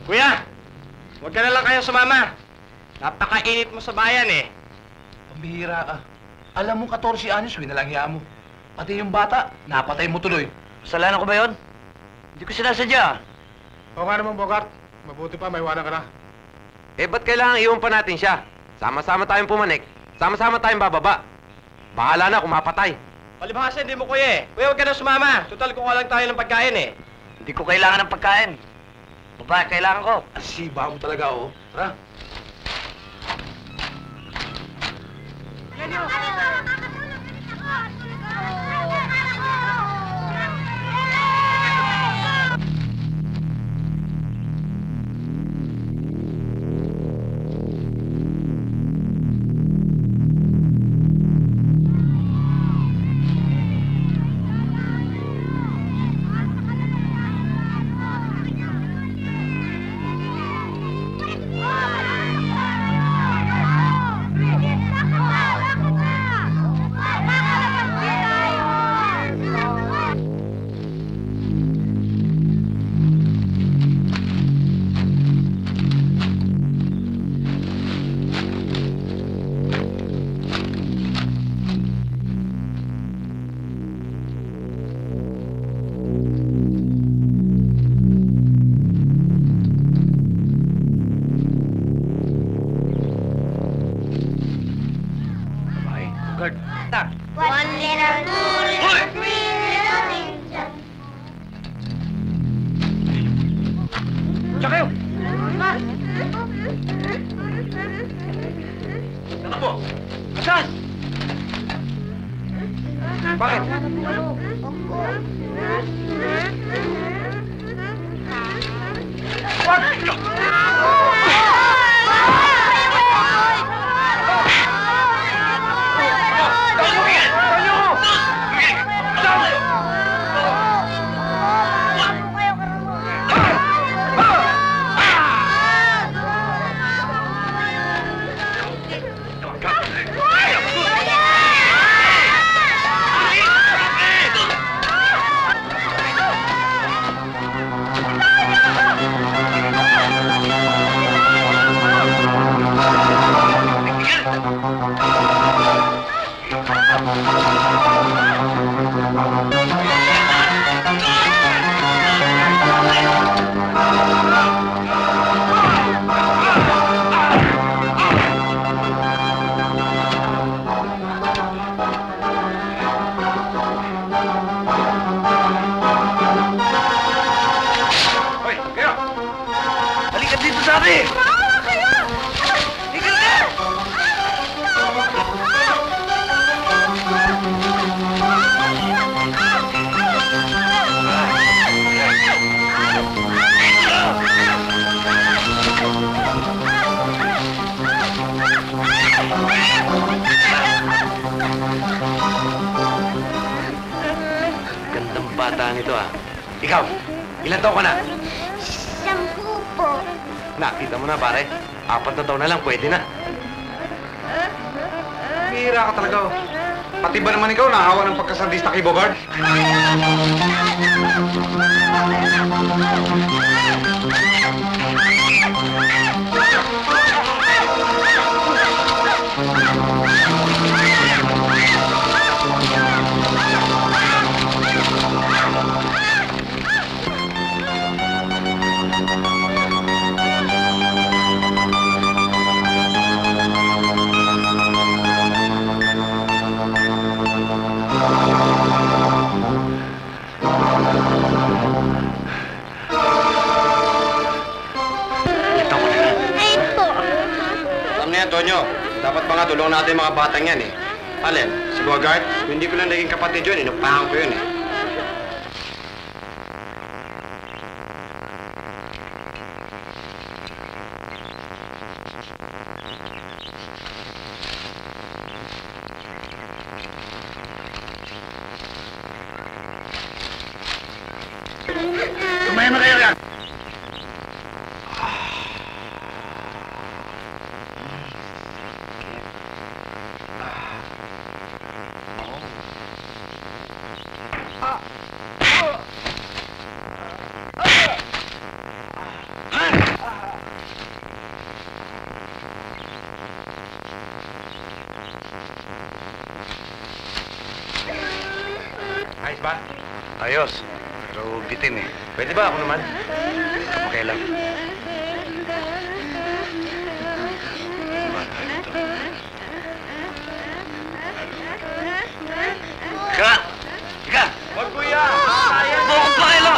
Kuya, huwag ka na lang kayo sumama. Napakainit mo sa bayan eh.
Pambihira ka. Alam mo, 14 anyos, winalanghya mo. Pati yung bata, napatay mo tuloy.
Kasalanan ko ba yun? Hindi ko sinasadya.
Oo nga naman, Bogart. Mabuti pa, may iwanan ka na.
Eh, ba't kailangan iwan pa natin siya? Sama-sama tayong pumanik. Sama-sama tayong bababa. Bahala na kung mapatay.
Palibhasa, hindi mo kuya eh. Kuya, huwag ka na sumama. Total, kuha lang tayo ng pagkain eh.
Hindi ko kailangan ng pagkain. Babae, kailangan ko.
Ang siba mo talaga, oh. Tara.
One little, two little, three little Indians.
Diyan kayo! Takbo! Asan? Bakit?
Gandang bata nito ah. Ikaw, ilan taon ka na?
10 po.
Nakita mo na pare, 4 na taon na lang, pwede na.
Bihira ka talaga, oh. Pati ba naman ikaw nahawa ng pagkasandista kay Bogart?
Ay po.
Alam niya, Tonyo, dapat pa nga tulungan natin mga batang yan eh. Alin, si Bogart, kung hindi ko lang naging kapatid yun, inupahan ko yun eh.
Tumahimik kayo yan!
Ayos ba?
Ayos. Pero bitin eh.
Pwede ba ako naman?
Okay lang. Ika! Ika!
Wag kuya!
Bukod pa kayo!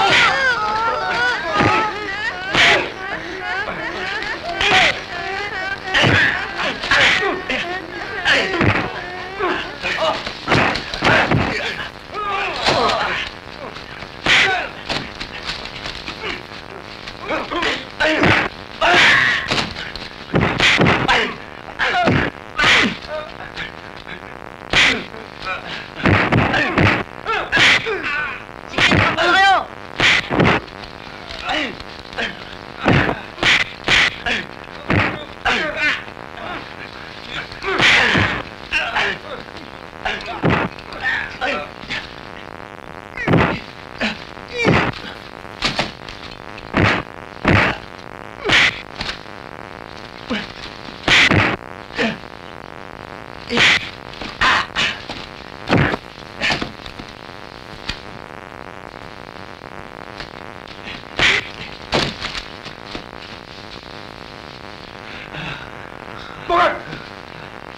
Bogart!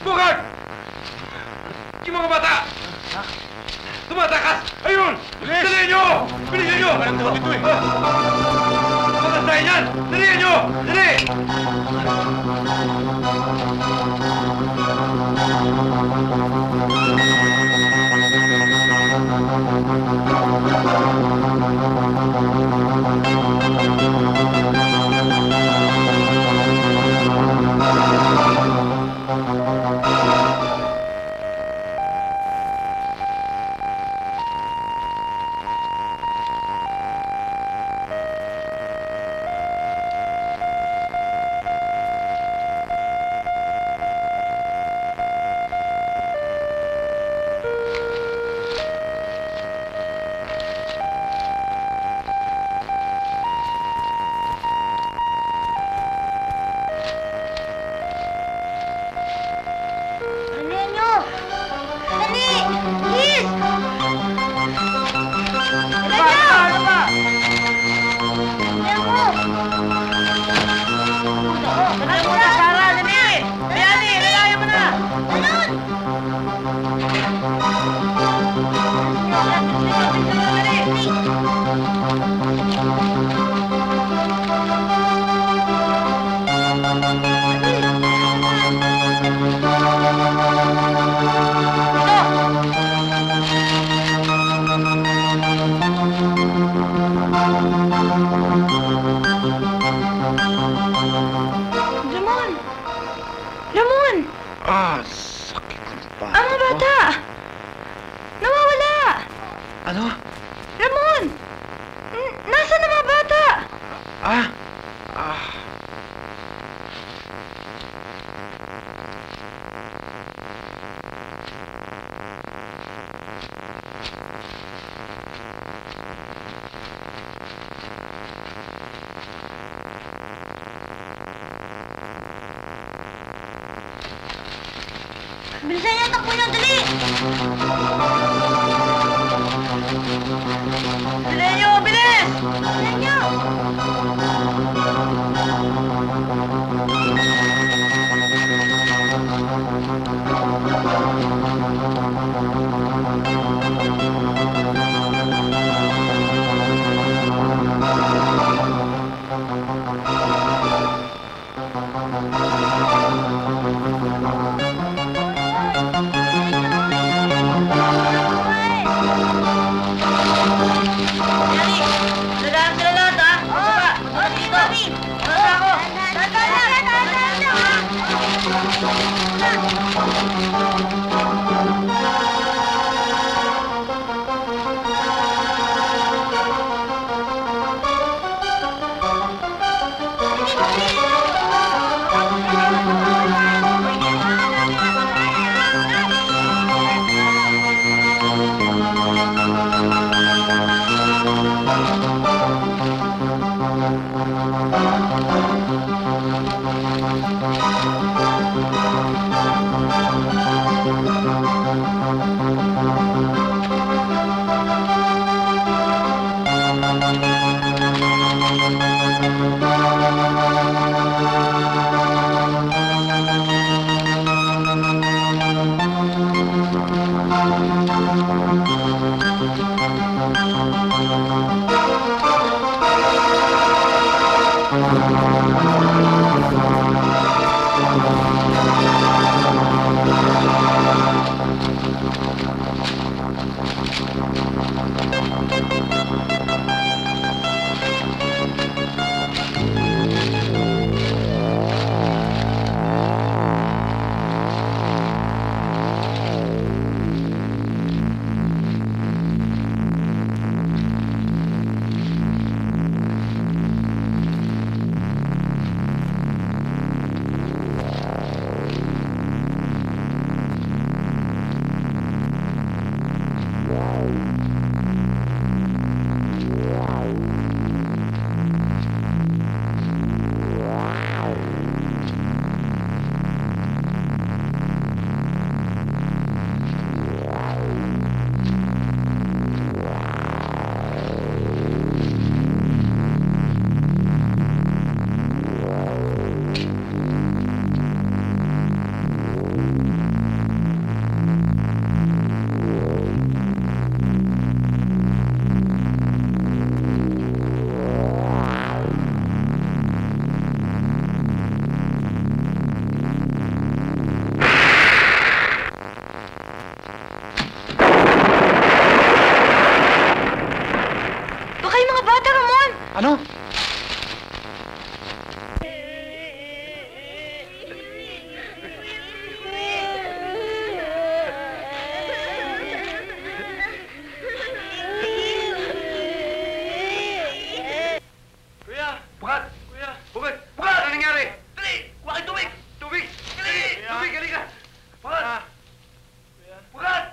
Bogart! Yung mga bata! Tumatakas! Ayun! Dalihan nyo! Bilisan nyo! Tumakas tayo yan! Dalihan nyo! Dali!
Dalihan nyo! Dali! Please! Dalihan nyo! Dalihan mo!
Dali mo na, Sarah! Dali! Bayani! Lalayo mo na!
Ganun!
Ramon! Ramon!
Ah, sakit ng paa.
Ang mga bata! Nawawala!
Ano?
Ramon! Nasaan ang mga bata?
Ah? Ah.
Bilisan nyo! Takbo nyo! Dali!
Dali nyo! Bilis!
Dalihan nyo!
Thank you.
Ano?
Kuya! Bukat! Kuya! Bukat! Bukat! Ano nangyari? Dali! Kuha kayo tubig! Tubig! Dali! Tubig! Halika! Bukat! Bukat!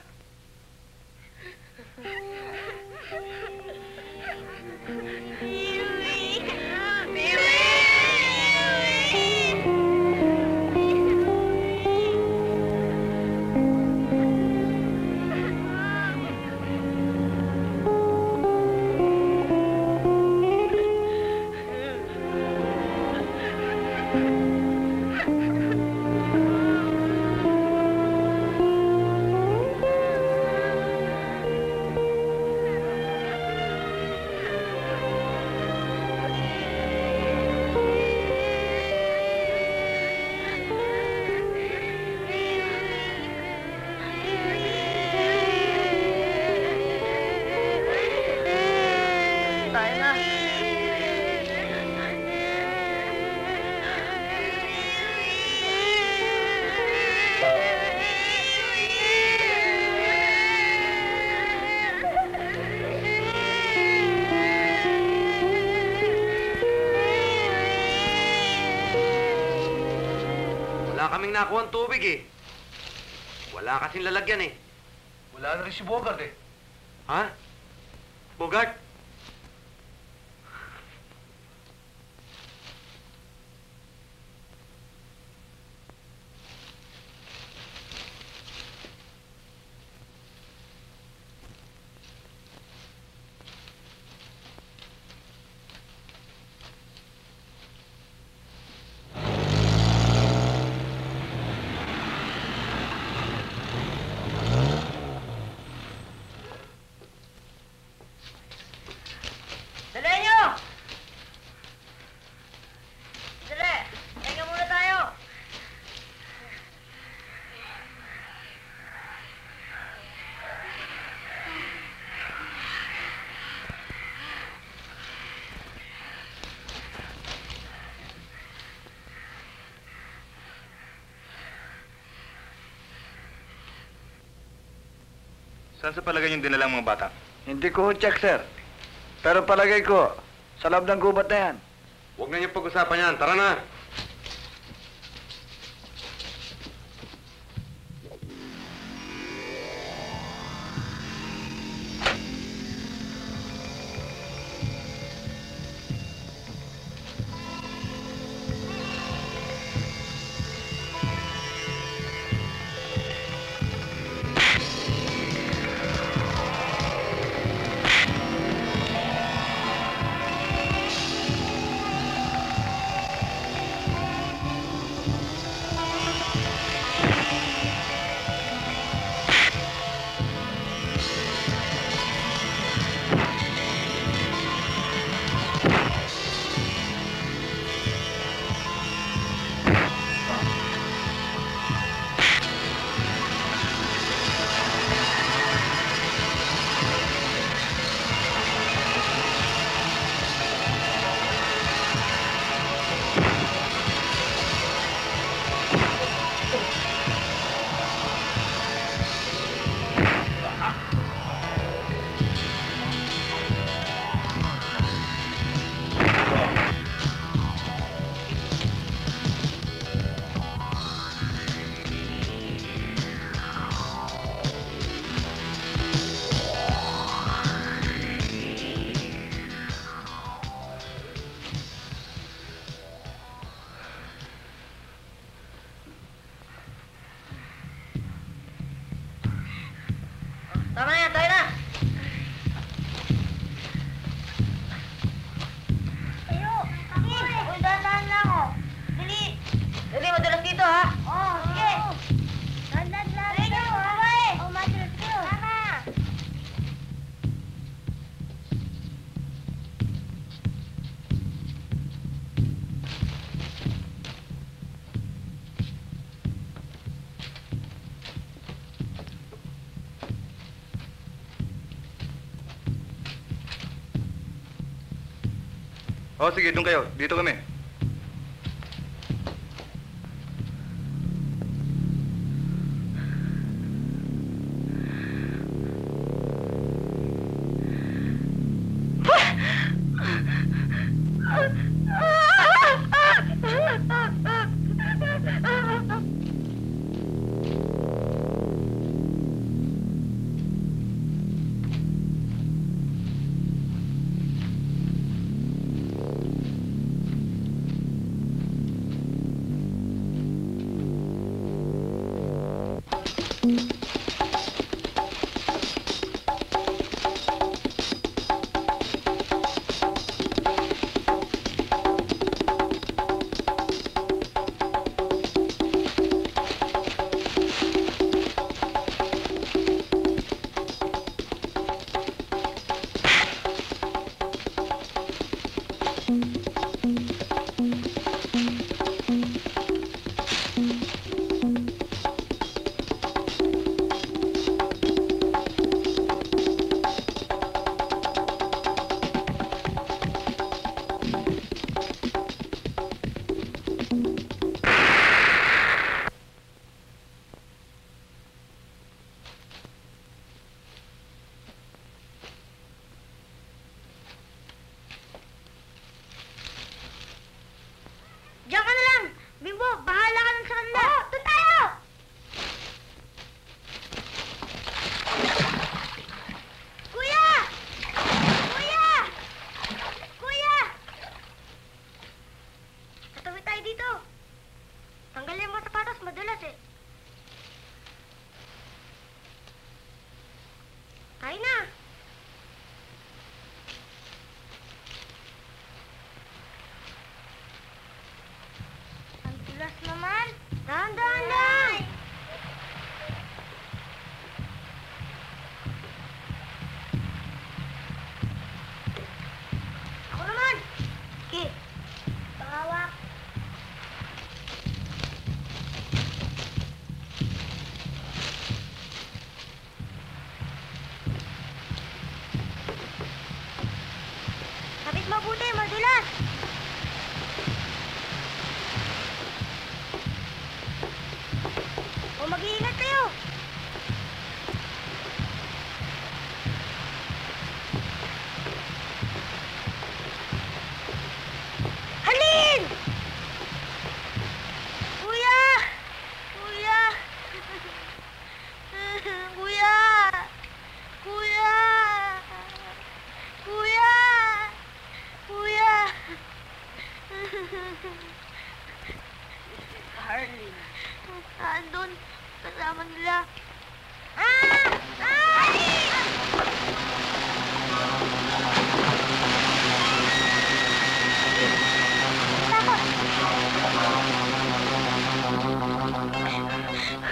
Wala kaming nakuha ng tubig eh. Wala kasing lalagyan eh.
Wala na rin si Bogart eh.
Ha? Bogart? Saan sa palagay yung dinalang mga bata?
Hindi ko check, sir. Pero palagay ko, sa loob ng gubat na yan.
Huwag na niyo pag-usapan yan. Tara na! O, sige, doon kayo. Dito kami.
Diyan ka na lang! Bimbo, bahala ka lang sa kanila! Oo, doon tayo! Kuya! Kuya! Kuya! Tatawid tayo dito. Tanggalin mo sapatos, madulas eh. Tayo na! Tulas naman. Dahan-dahan lang. Ako naman. Sige. Pahawak. Kapit mabuti, madulas. O, mag-iingat kayo! Halin! Kuya! Kuya! Kuya! Kuya! Kuya! Kuya! Harley. Andun. Kasama nila. Ah! Ah! Takot!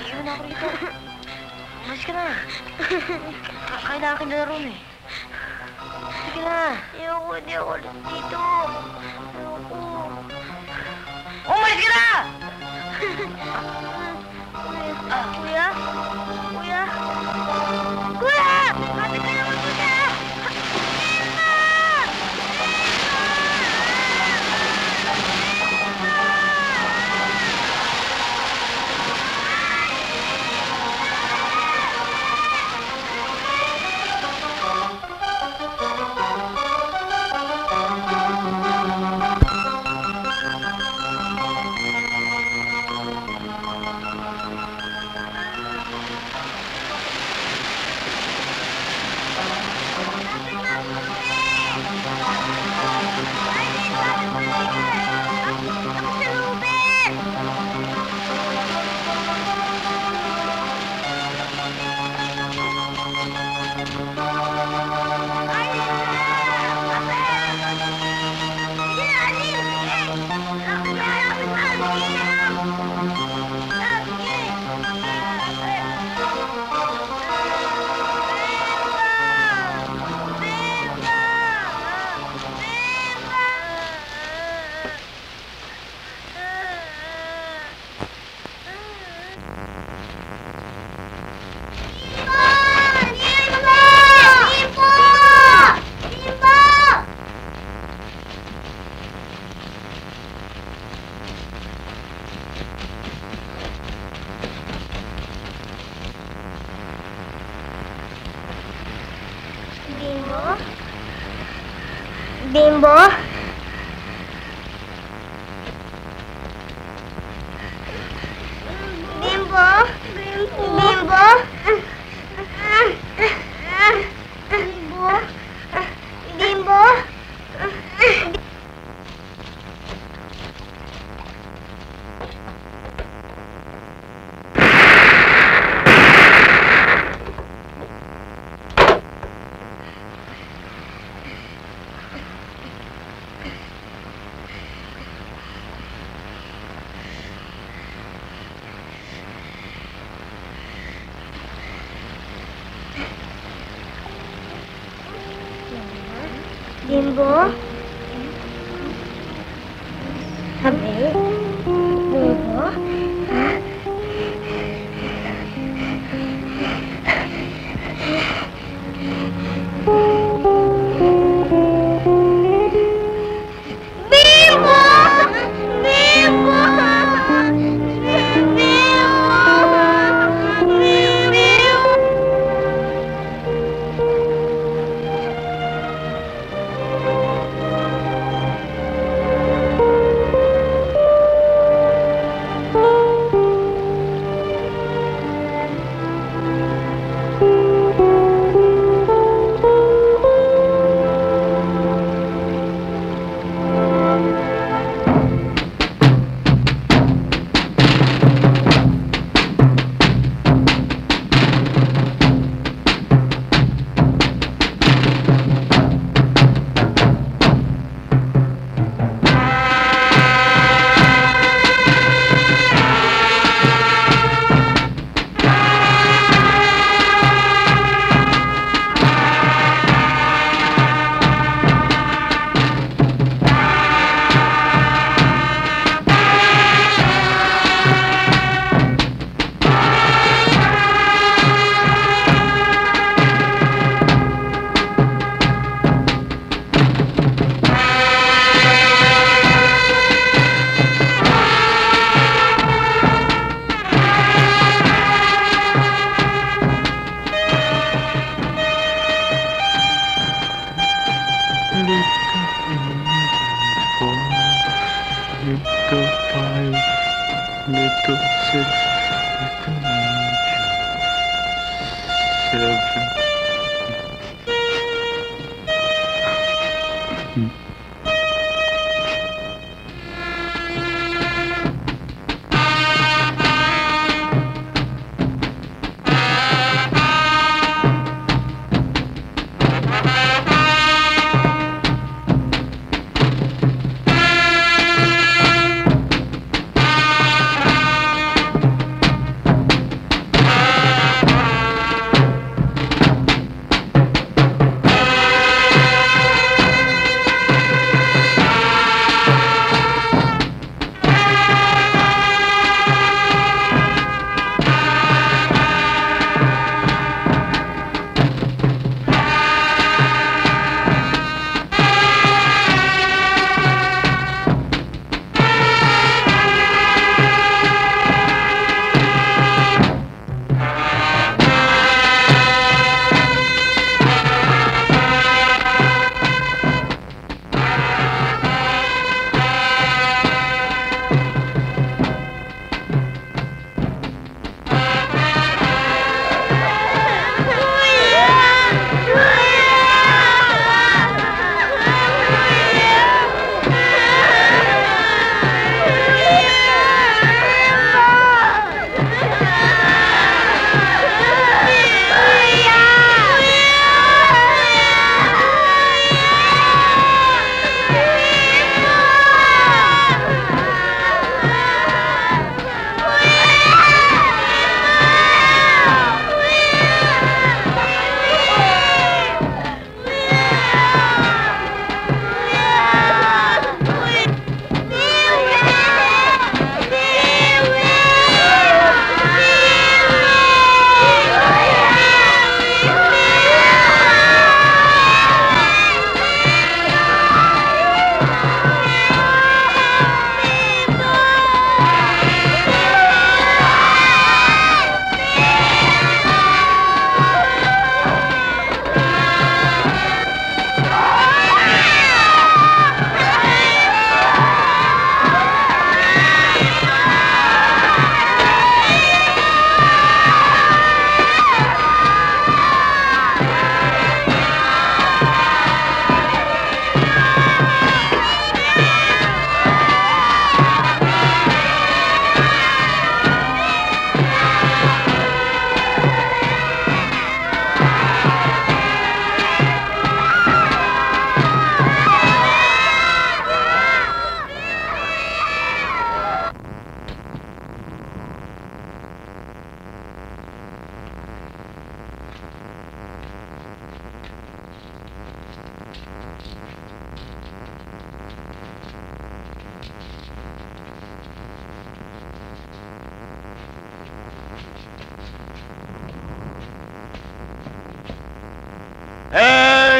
Iyon ako rito. Umalis ka na. Kailangan ka na ron eh. Sige na.
Ayoko, hindi ako ulit dito. Ayoko.
Umalis ka na!
Kuya? Kuya? Kuya! Kapit ka naman, kuya! Bimbo? Bimbo? Bimbo? Bimbo? Bimbo? Bimbo? Sabi? Bimbo? Bimbo! Bimbo!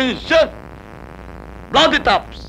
Attention! Bloody tops!